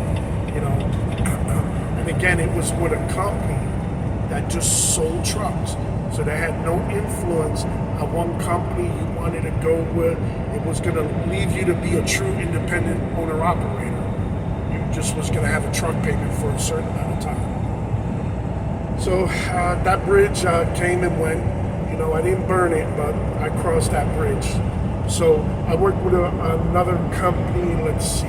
And again, it was with a company that just sold trucks, so they had no influence on one company you wanted to go with. It was going to leave you to be a true independent owner operator. You just was going to have a truck payment for a certain amount of time. So that bridge came and went. I didn't burn it, but I crossed that bridge. So I worked with another company, let's see.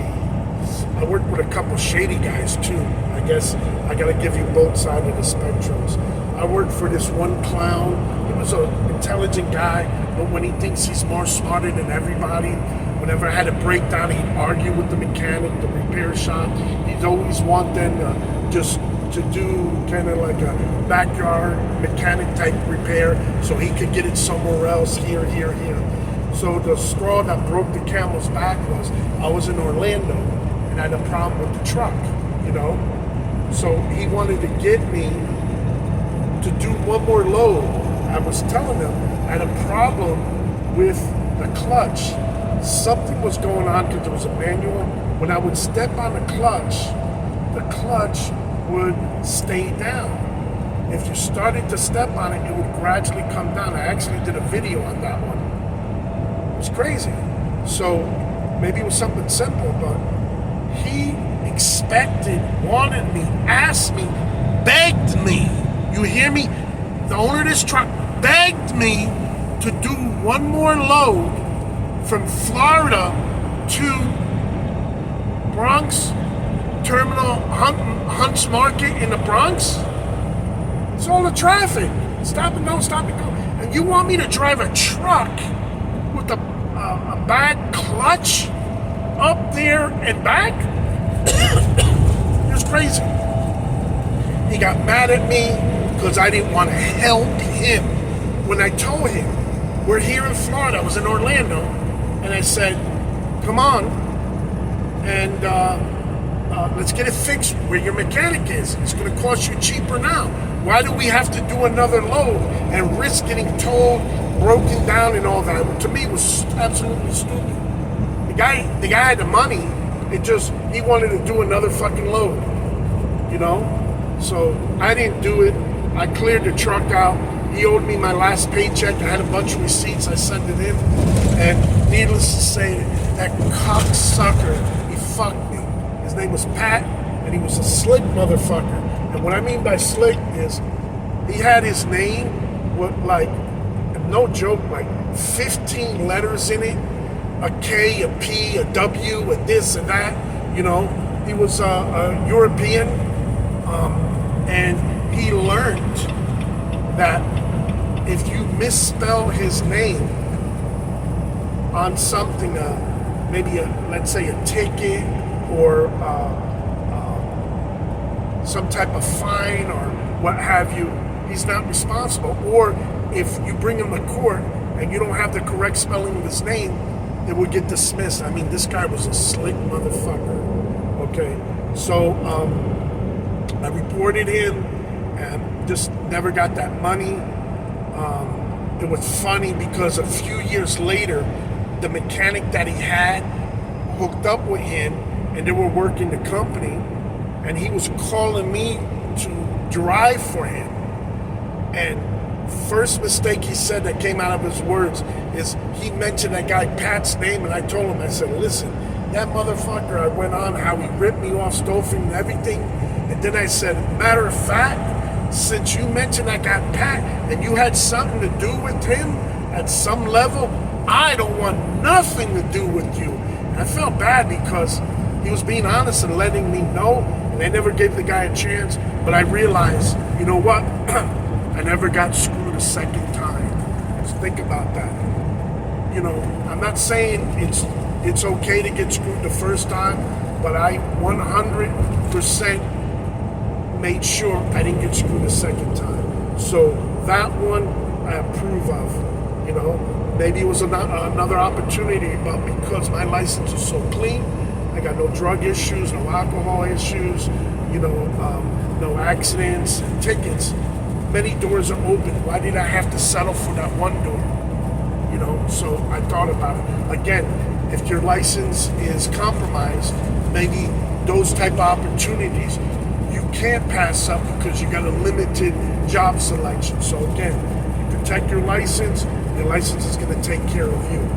I worked with a couple shady guys too. I guess I gotta give you both sides of the spectrums. I worked for this one clown. He was an intelligent guy, but when he thinks he's more smarter than everybody, whenever I had a breakdown, he'd argue with the mechanic, the repair shop. He'd always want them to do kind of like a backyard mechanic type repair so he could get it somewhere else, here. So the straw that broke the camel's back was I was in Orlando and I had a problem with the truck, So he wanted to get me to do one more load. I was telling him I had a problem with the clutch. Something was going on because there was a manual. When I would step on the clutch would stay down. If you started to step on it, it would gradually come down. I actually did a video on that one. It was crazy. So maybe it was something simple, but he expected, wanted me, asked me, begged me. You hear me? The owner of this truck begged me to do one more load from Florida to Bronx Terminal, Hunt's Market in the Bronx. It's all the traffic. Stop and go, stop and go. And you want me to drive a truck with a bad clutch up there and back? It was crazy. He got mad at me because I didn't want to help him. When I told him, we're here in Florida, I was in Orlando, and I said, come on, and let's get it fixed where your mechanic is. It's going to cost you cheaper now. Why do we have to do another load and risk getting towed, broken down, and all that? To me, it was absolutely stupid. The guy had the money. He wanted to do another fucking load, So I didn't do it. I cleared the truck out. He owed me my last paycheck. I had a bunch of receipts. I sent it in. And needless to say, that cocksucker, he fucked me. His name was Pat, and he was a slick motherfucker. And what I mean by slick is he had his name with, like, no joke, like 15 letters in it. A K, a P, a W, a this and that. He was a European, and he learned that if you misspell his name on something, maybe let's say a ticket or some type of fine or what have you, he's not responsible. Or if you bring him to court and you don't have the correct spelling of his name, it would get dismissed. I mean, this guy was a slick motherfucker. Okay, so I reported him and just never got that money. It was funny because a few years later, the mechanic that he had hooked up with him and they were working the company, and he was calling me to drive for him. And first mistake he said that came out of his words is he mentioned that guy Pat's name, and I told him, I said, listen, that motherfucker, I went on how he ripped me off, stole from and everything. And then I said, matter of fact, since you mentioned that guy Pat and you had something to do with him at some level, I don't want nothing to do with you. And I felt bad because he was being honest and letting me know, and I never gave the guy a chance. But I realized, you know what? I never got screwed a second time. Just think about that. You know, I'm not saying it's okay to get screwed the first time, but I 100% made sure I didn't get screwed a second time. So that one I approve of. You know, maybe it was another opportunity, but because my license is so clean, I got no drug issues, no alcohol issues, you know, no accidents and tickets. Many doors are open. Why did I have to settle for that one door? You know, so I thought about it. Again, if your license is compromised, maybe those type of opportunities you can't pass up because you got a limited job selection. So again, you protect your license is going to take care of you.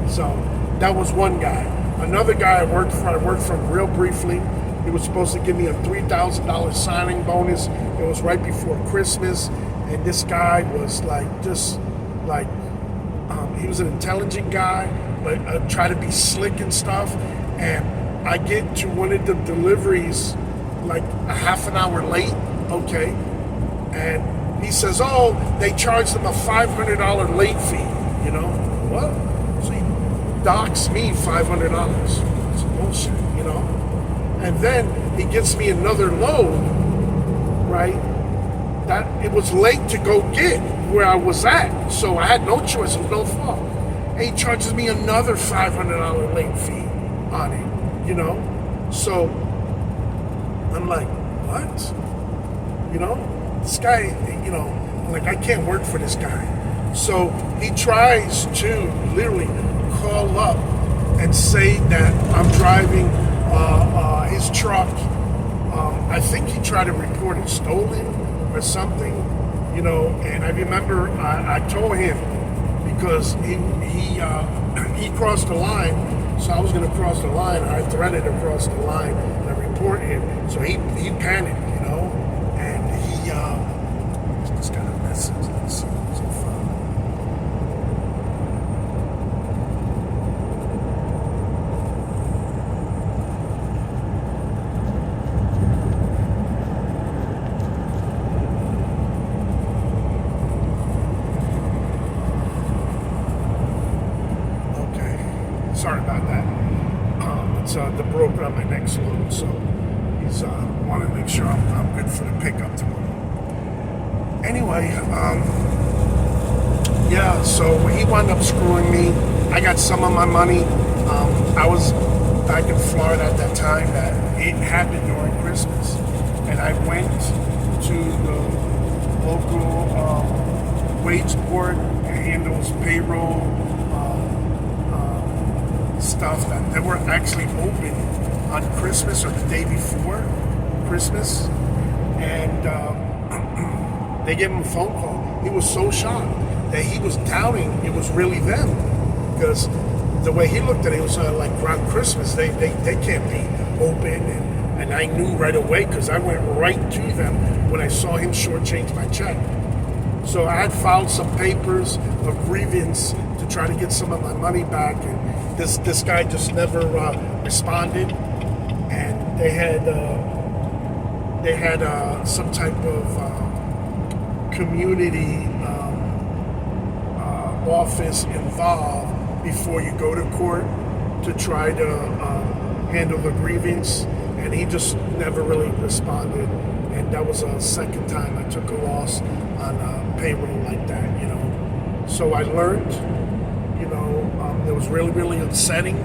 So that was one guy. Another guy I worked for him real briefly. He was supposed to give me a $3,000 signing bonus. It was right before Christmas, and this guy was he was an intelligent guy, but tried to be slick and stuff. And I get to one of the deliveries like a half an hour late, okay, and he says, oh, they charged him a $500 late fee, you know, what? So he docks me $500. It's bullshit, you know, and then he gets me another load, right, that it was late to go get where I was at, so I had no choice, it was no fault, and he charges me another $500 late fee on it, you know, so I'm like, what? You know, this guy, you know, I'm like, I can't work for this guy. So he tries to literally call up and say that I'm driving his truck. I think he tried to report it stolen or something, you know, and I remember I told him because he crossed the line, so I was going to cross the line. I threatened to cross the line and report him. So he panicked, you know, and he just got a message. Let's see what's on file. Okay, sorry about that. It's the broker on my next load, so he's wanted to make sure I'm good for the pickup tomorrow. Anyway, yeah, so he wound up screwing me. I got some of my money. I was back in Florida at that time. That it happened during Christmas, and I went to the local wage board and handles payroll stuff that they were actually open on Christmas or the day before Christmas, and they gave him a phone call. He was so shocked that he was doubting it was really them, because the way he looked at it was like around Christmas they can't be open, and I knew right away because I went right to them when I saw him shortchange my check. So I had filed some papers of grievance to try to get some of my money back, and this guy just never responded. And they had some type of community office involved before you go to court to try to handle the grievance. and he just never really responded. And that was a second time I took a loss on payroll like that, you know. So I learned, you know, it was really, really upsetting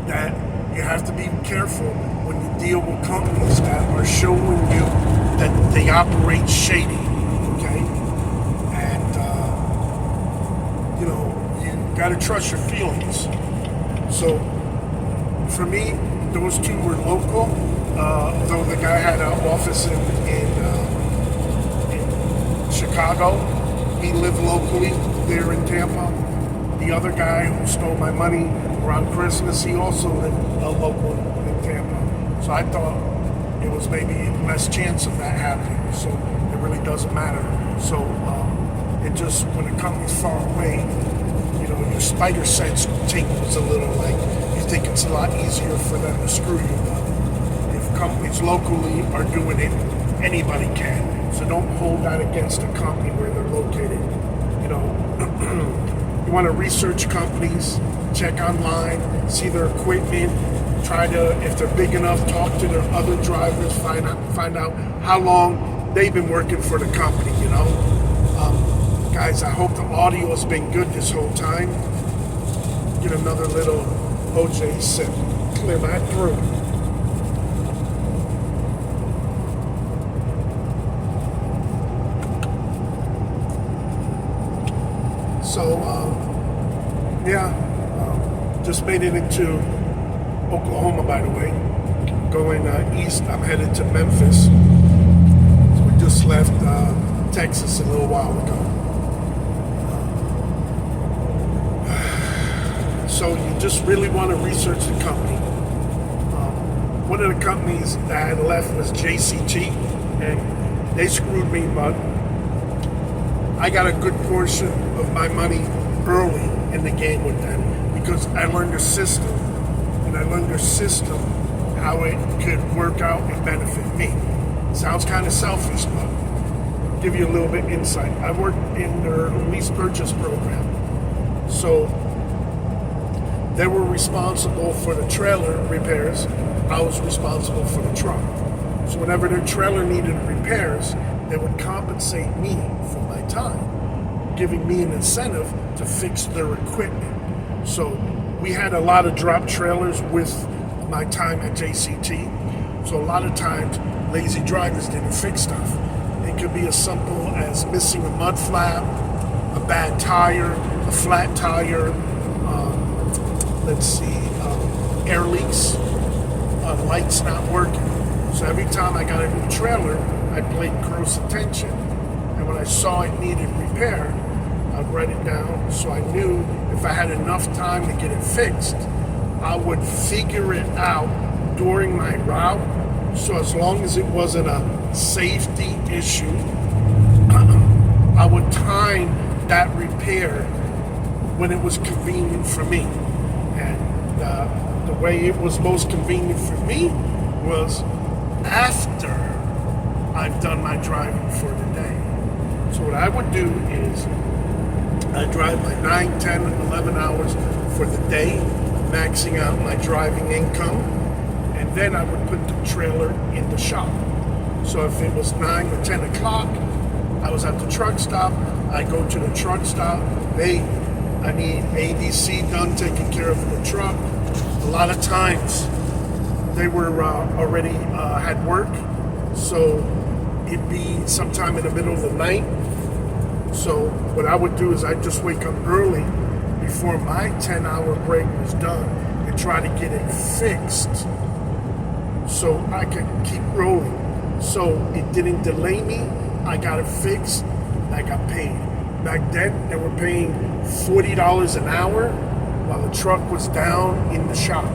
that you have to be careful when you deal with companies that are showing you that they operate shady, okay? And, you know, you gotta trust your feelings. So for me, those two were local, though the guy had an office in Chicago. He lived locally there in Tampa. The other guy who stole my money around Christmas, he also lived local in Tampa. So I thought it was maybe less chance of that happening. So it really doesn't matter. So it just, when a company's far away, you know, your spider sense tingles a little, like you think it's a lot easier for them to screw you. But if companies locally are doing it, anybody can. So don't hold that against a company where they're located. You know, you want to research companies, check online, see their equipment, try to, if they're big enough, talk to their other drivers, find out how long they've been working for the company, you know. Guys, I hope the audio has been good this whole time. Get another little OJ sip, clear my throat. So, just made it into Oklahoma, by the way. Going east, I'm headed to Memphis. So we just left Texas a little while ago. So you just really want to research the company. One of the companies that I had left was JCT, and they screwed me, but I got a good portion of my money early in the game with them because I learned their system, and I learned their system, how it could work out and benefit me. Sounds kind of selfish, but I'll give you a little bit insight. I worked in their lease purchase program. So they were responsible for the trailer repairs. I was responsible for the truck. So whenever their trailer needed repairs, they would compensate me for my time, giving me an incentive to fix their equipment. So we had a lot of drop trailers with my time at JCT. So a lot of times, lazy drivers didn't fix stuff. It could be as simple as missing a mud flap, a bad tire, a flat tire, air leaks, lights not working. So every time I got a new trailer, I paid close attention. And when I saw it needed repair, I'd write it down so I knew if I had enough time to get it fixed, I would figure it out during my route. So as long as it wasn't a safety issue, I would time that repair when it was convenient for me. And the way it was most convenient for me was after I've done my driving for the day. So what I would do is I drive my 9, 10, and 11 hours for the day, maxing out my driving income, and then I would put the trailer in the shop. So if it was 9 or 10 o'clock, I was at the truck stop, I go to the truck stop, hey, I need ABC done, taking care of the truck. A lot of times they were already had work, so it'd be sometime in the middle of the night. So what I would do is I'd just wake up early before my 10-hour break was done and try to get it fixed so I could keep rolling. So it didn't delay me. I got it fixed. I got paid. Back then, they were paying $40 an hour while the truck was down in the shop.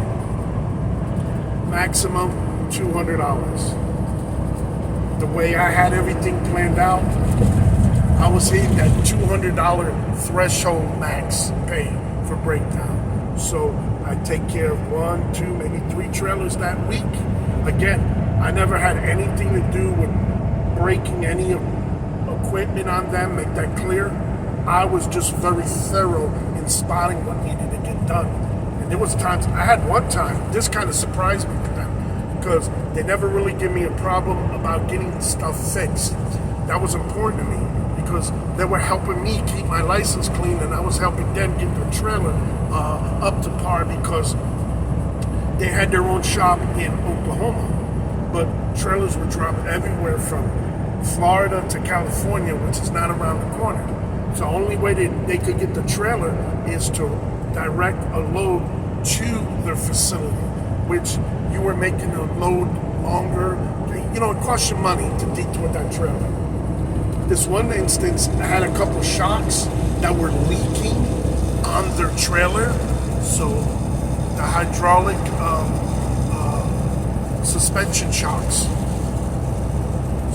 Maximum $200. The way I had everything planned out, I was hitting that $200 threshold max pay for breakdown. So I take care of 1, 2, maybe 3 trailers that week. Again, I never had anything to do with breaking any equipment on them, make that clear. I was just very thorough in spotting what needed to get done. And there was times, I had one time, this kind of surprised me with them. because they never really give me a problem about getting stuff fixed. That was important to me because they were helping me keep my license clean, and I was helping them get their trailer up to par because they had their own shop in Oklahoma. But trailers were dropped everywhere from Florida to California, which is not around the corner. So the only way they could get the trailer is to direct a load to their facility, which you were making the load longer. You know, it costs you money to detour that trailer. This one instance, I had a couple shocks that were leaking on their trailer. So the hydraulic suspension shocks.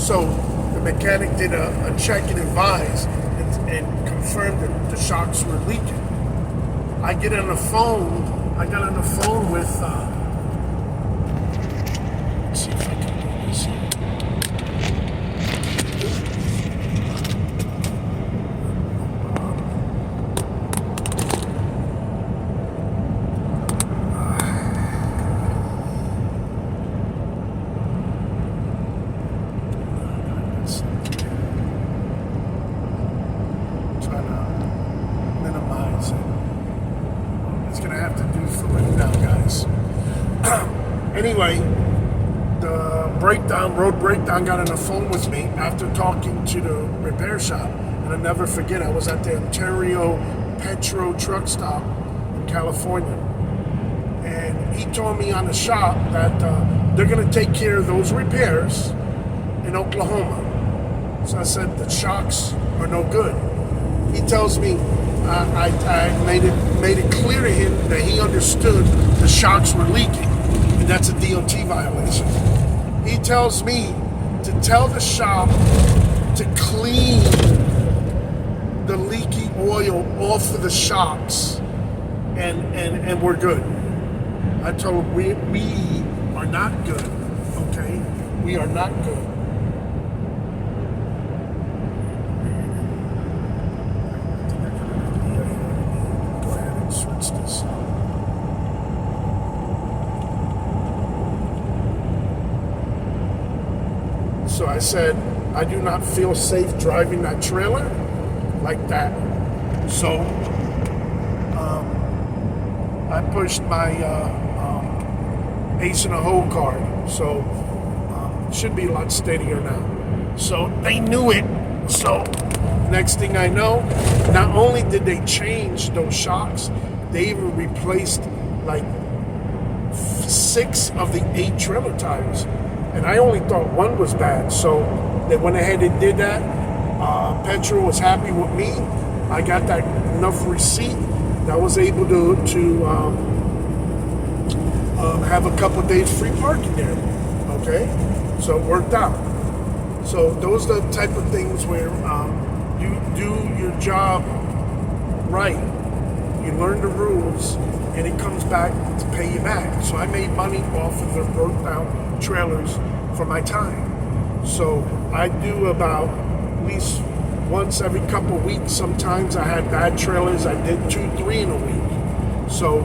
So the mechanic did a check and advise and confirmed that the shocks were leaking. I got on the phone with, let's see if I can do this here. Trying to minimize it. It's gonna have to do for right now, guys. Anyway, the road breakdown, got on the phone with me after talking to the repair shop, and I'll never forget. I was at the Ontario Petro truck stop in California, and he told me on the shop that they're gonna take care of those repairs in Oklahoma. So I said the shocks are no good. He tells me I made it clear to him that he understood the shocks were leaking, and that's a DOT violation. He tells me to tell the shop to clean the leaky oil off of the shocks, and we're good. I told him we are not good, okay? We are not good. So I said, I do not feel safe driving that trailer like that. So I pushed my Ace in a Hole card. So it should be a lot steadier now. So they knew it. So next thing I know, not only did they change those shocks, they even replaced like 6 of the 8 trailer tires. And I only thought one was bad, so they went ahead and did that. Petro was happy with me. I got that enough receipt that I was able to have a couple days free parking there. Okay, so it worked out. So those are the type of things where you do your job right. You learn the rules, and it comes back to pay you back. So I made money off of the broke down trailers for my time. So I do about at least once every couple of weeks. Sometimes I had bad trailers. I did 2-3 in a week. So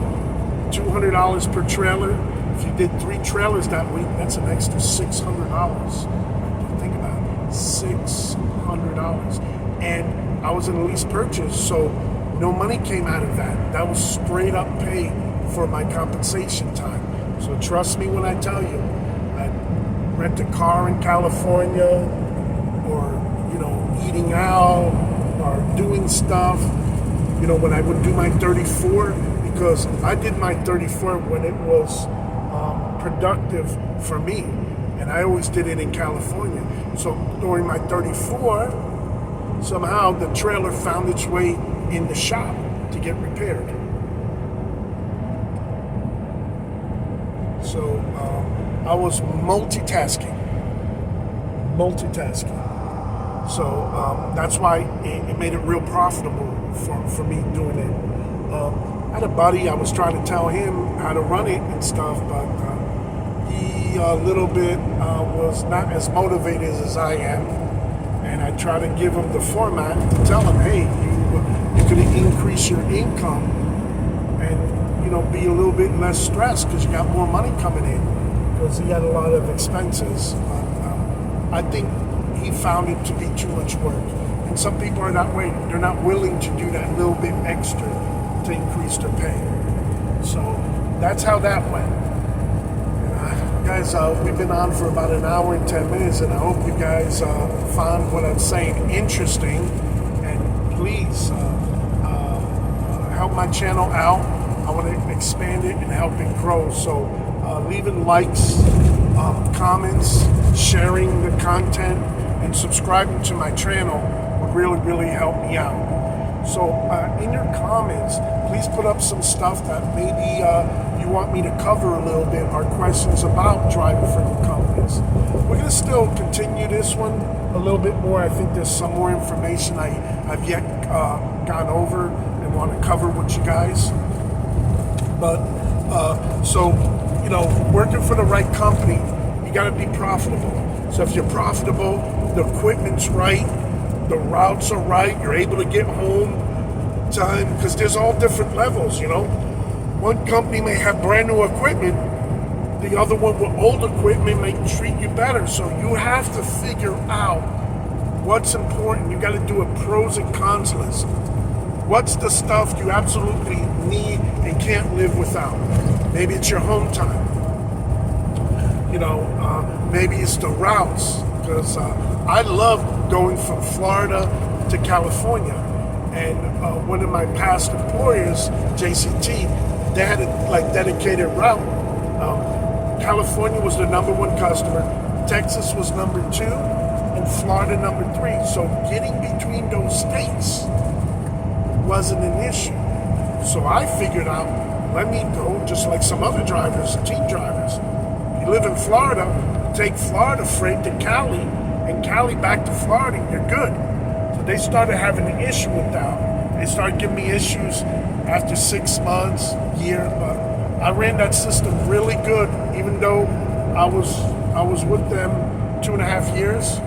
$200 per trailer. If you did 3 trailers that week, that's an extra $600. Think about it, $600. And I was in a lease purchase, so no money came out of that. That was straight up paid for my compensation time. So trust me when I tell you, I rent a car in California, or, you know, eating out, or doing stuff, you know, when I would do my 34, because I did my 34 when it was productive for me, and I always did it in California. So during my 34, somehow the trailer found its way in the shop to get repaired. So I was multitasking. So that's why it made it real profitable for me doing it. I had a buddy, I was trying to tell him how to run it and stuff, but he a little bit was not as motivated as I am. And I try to give him the format to tell him, hey, you could increase your income and, you know, be a little bit less stressed because you got more money coming in. because he had a lot of expenses. I think he found it to be too much work. And some people are not waiting. They're not willing to do that little bit extra to increase their pay. So that's how that went. Guys, we've been on for about an hour and 10 minutes, and I hope you guys found what I'm saying interesting. And please help my channel out. I want to expand it and help it grow. So leaving likes, comments, sharing the content, and subscribing to my channel would really, really help me out. So in your comments, please put up some stuff that maybe you want me to cover a little bit, or questions about driving for new companies. We're going to still continue this one a little bit more. I think there's some more information I've yet gone over and want to cover with you guys. But so, you know, working for the right company, you got to be profitable. So if you're profitable, the equipment's right, the routes are right, you're able to get home time, because there's all different levels, you know. One company may have brand new equipment, the other one with old equipment may treat you better. So you have to figure out what's important. You got to do a pros and cons list. What's the stuff you absolutely need and can't live without? Maybe it's your home time. You know, maybe it's the routes, because I love going from Florida to California. And one of my past employers, JCT, they had a dedicated route. California was the #1 customer, Texas was #2, and Florida #3. So getting between those states wasn't an issue. So I figured out, let me go just like some other drivers, team drivers. You live in Florida, take Florida freight to Cali, and Cali back to Florida, you're good. So they started having an issue with that. They started giving me issues after 6 months, year, but I ran that system really good, even though I was with them 2.5 years.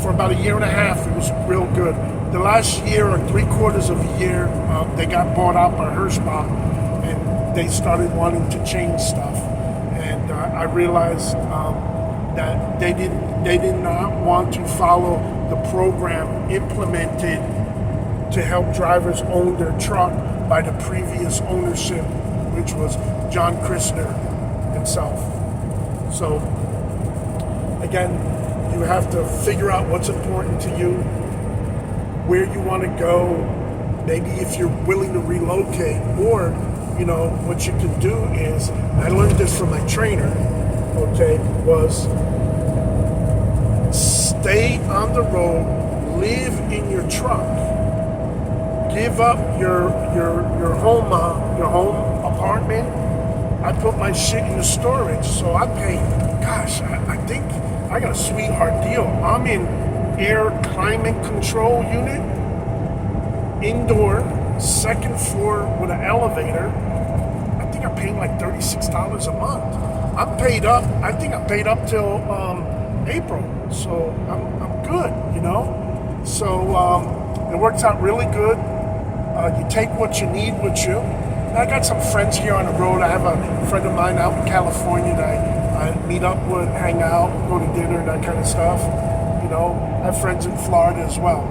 For about a year and a half, it was real good. The last year or 3/4 of a year, they got bought out by Hirschbach, and they started wanting to change stuff. And I realized that they did not want to follow the program implemented to help drivers own their truck by the previous ownership, which was John Christner himself. So again, you have to figure out what's important to you, where you want to go, maybe if you're willing to relocate, or, you know, what you can do is, and I learned this from my trainer, okay, was stay on the road, live in your truck, give up your home apartment. I put my shit in the storage, so I pay, gosh, I think I got a sweetheart deal. I'm in air climate control unit, indoor, 2nd floor with an elevator. I think I paid like $36 a month. I'm paid up. I think I paid up till April, so I'm good, you know. So it works out really good. You take what you need with you. And I got some friends here on the road. I have a friend of mine out in California that I meet up with, hang out, go to dinner, that kind of stuff. You know, I have friends in Florida as well.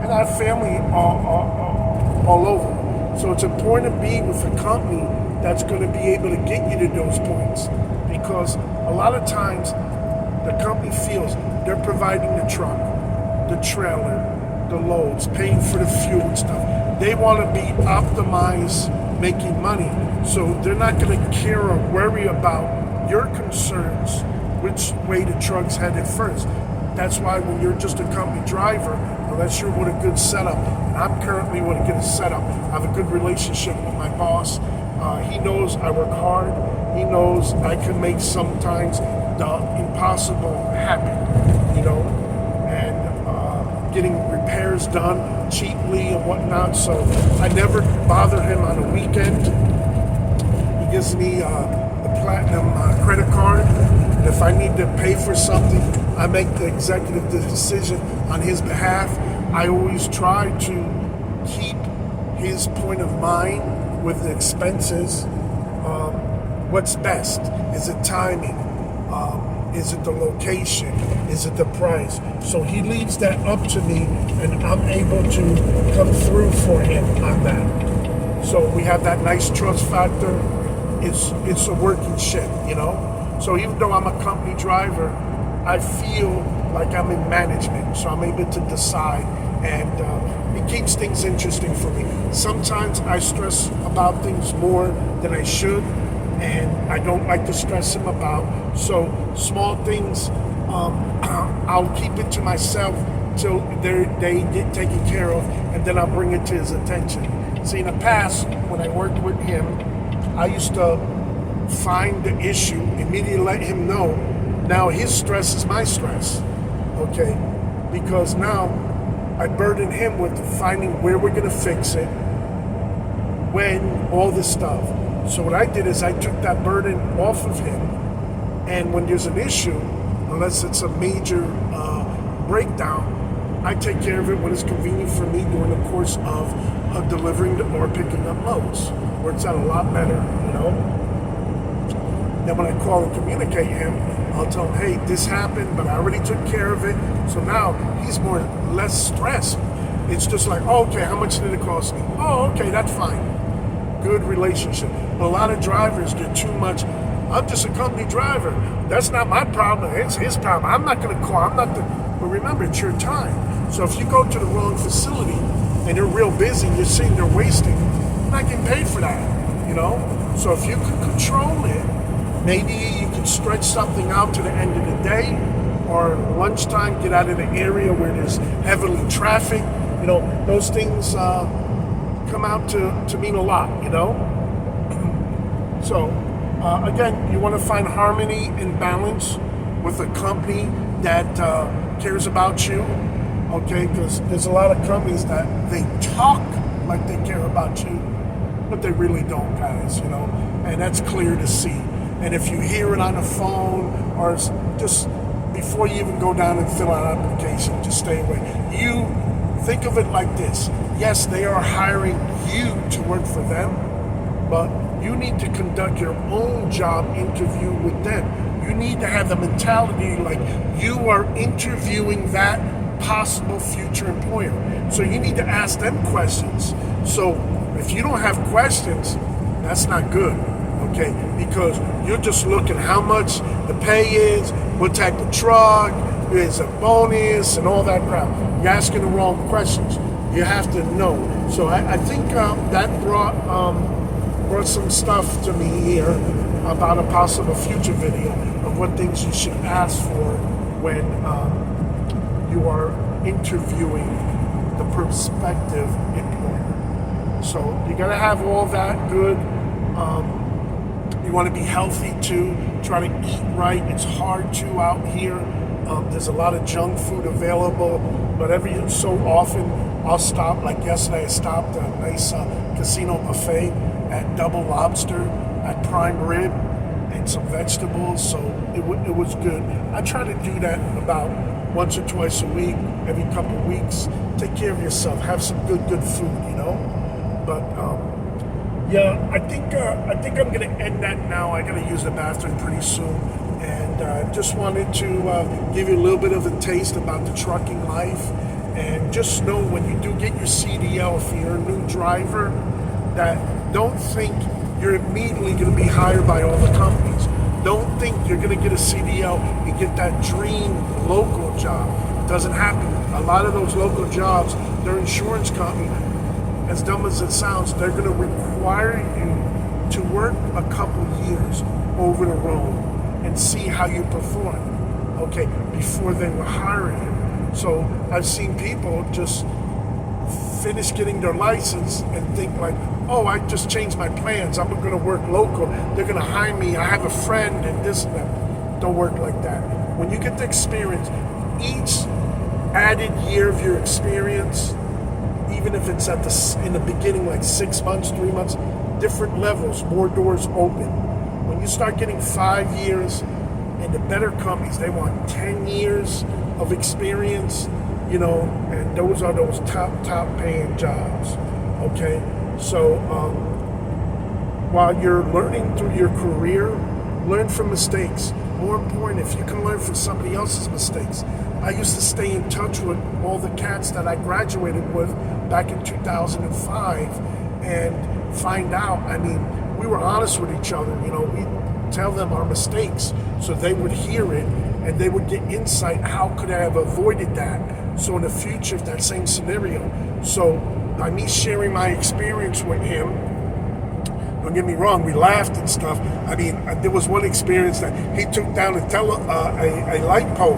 And I have family all over. So it's important to be with a company that's going to be able to get you to those points. Because a lot of times, the company feels they're providing the truck, the trailer, the loads, paying for the fuel and stuff. They want to be optimized, making money. So they're not going to care or worry about your concerns, which way the truck's headed first. That's why when you're just a company driver, unless you're with a good setup, and I'm currently with a good setup, I have a good relationship with my boss. He knows I work hard. He knows I can make sometimes the impossible happen, you know, and getting repairs done cheaply and whatnot. So I never bother him on a weekend. He gives me the platinum credit card, and if I need to pay for something, I make the executive decision on his behalf. I always try to keep his point of mind with the expenses. what's best. Is it timing? Is it the location? Is it the price? So he leaves that up to me, and I'm able to come through for him on that. So we have that nice trust factor. It's a working ship, you know? So even though I'm a company driver, I feel like I'm in management, so I'm able to decide, and it keeps things interesting for me. Sometimes I stress about things more than I should, and I don't like to stress him about. So small things, I'll keep it to myself till they get taken care of, and then I'll bring it to his attention. See, in the past, when I worked with him, I used to find the issue, immediately let him know. Now his stress is my stress, okay? Because now I burden him with finding where we're gonna fix it, when, all this stuff. So what I did is I took that burden off of him, and when there's an issue, unless it's a major breakdown, I take care of it when it's convenient for me during the course of delivering or picking up loads, where it's at a lot better, you know? Then when I call and communicate him, I'll tell him, hey, this happened, but I already took care of it. So now he's less stressed. It's just like, oh, okay, how much did it cost me? Oh, okay, that's fine. Good relationship. But a lot of drivers get too much. I'm just a company driver. That's not my problem. It's his problem. I'm not going to call. But remember, it's your time. So if you go to the wrong facility and they're real busy, you're sitting there wasting, you're not getting paid for that, you know? So if you can control it, maybe you can stretch something out to the end of the day, or lunchtime, get out of the area where there's heavily traffic. You know, those things come out to mean a lot, you know? So, again, you want to find harmony and balance with a company that cares about you, okay? Because there's a lot of companies that they talk like they care about you, but they really don't, guys, you know? And that's clear to see. And if you hear it on the phone, or just before you even go down and fill out an application, just stay away. You think of it like this. Yes, they are hiring you to work for them, but you need to conduct your own job interview with them. You need to have the mentality like you are interviewing that possible future employer. So you need to ask them questions. So if you don't have questions, that's not good. Okay, because you're just looking how much the pay is, what type of truck, is a bonus, and all that crap. You're asking the wrong questions. You have to know. So I think that brought some stuff to me here about a possible future video of what things you should ask for when you are interviewing the prospective employer. So you gotta have all that good. You want to be healthy too. Try to eat right. It's hard to out here. There's a lot of junk food available, but every so often I'll stop. Like yesterday, I stopped at a nice casino buffet at Double Lobster, at Prime Rib, and some vegetables. So it was good. I try to do that about once or twice a week, every couple of weeks. Take care of yourself. Have some good food, you know. But yeah, I think I'm gonna end that now. I gotta use the bathroom pretty soon, and just wanted to give you a little bit of a taste about the trucking life, and just know when you do get your CDL, if you're a new driver, that don't think you're immediately gonna be hired by all the companies. Don't think you're gonna get a CDL and get that dream local job. It doesn't happen. A lot of those local jobs, their insurance company, as dumb as it sounds, they're going to require you to work a couple years over the road and see how you perform, okay, before they will hire you. So I've seen people just finish getting their license and think like, oh, I just changed my plans. I'm going to work local. They're going to hire me. I have a friend and this and that. Don't work like that. When you get the experience, each added year of your experience, even if it's in the beginning, like 6 months, 3 months, different levels, more doors open. When you start getting 5 years, and the better companies, they want 10 years of experience, you know, and those are those top paying jobs, okay? So, while you're learning through your career, learn from mistakes. More important, if you can learn from somebody else's mistakes. I used to stay in touch with all the cats that I graduated with back in 2005 and find out, I mean, we were honest with each other. You know, we tell them our mistakes so they would hear it and they would get insight. How could I have avoided that? So in the future, if that same scenario. So by me sharing my experience with him, don't get me wrong, we laughed and stuff. I mean, there was one experience that he took down a light pole,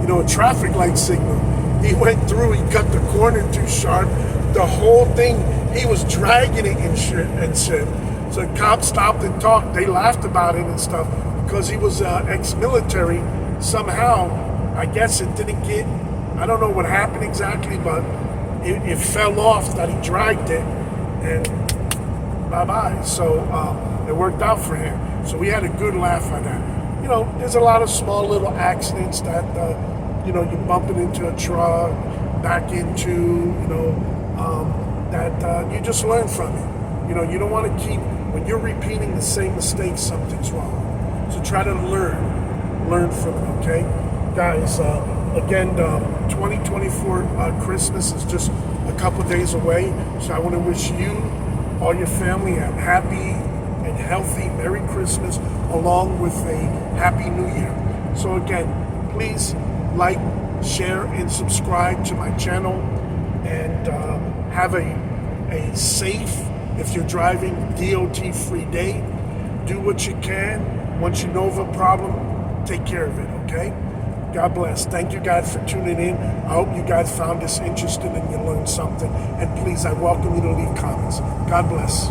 you know, a traffic light signal. He went through, he cut the corner too sharp. The whole thing, he was dragging it and shit. So the cops stopped and talked. They laughed about it and stuff because he was ex-military. Somehow, I guess it didn't get, I don't know what happened exactly, but it fell off that he dragged it and bye-bye. So it worked out for him. So we had a good laugh on that. You know, there's a lot of small little accidents that, you know, you're bumping into a truck, back into, you know, that you just learn from it. You know, you don't want to keep, when you're repeating the same mistakes, something's wrong. So try to learn from it, okay? Guys, again, 2024 Christmas is just a couple days away. So I want to wish you, all your family, a happy and healthy Merry Christmas along with a Happy New Year. So again, please like, share, and subscribe to my channel, and have a safe, if you're driving, DOT-free day. Do what you can. Once you know of a problem, take care of it, okay? God bless. Thank you guys for tuning in. I hope you guys found this interesting and you learned something. And please, I welcome you to leave comments. God bless.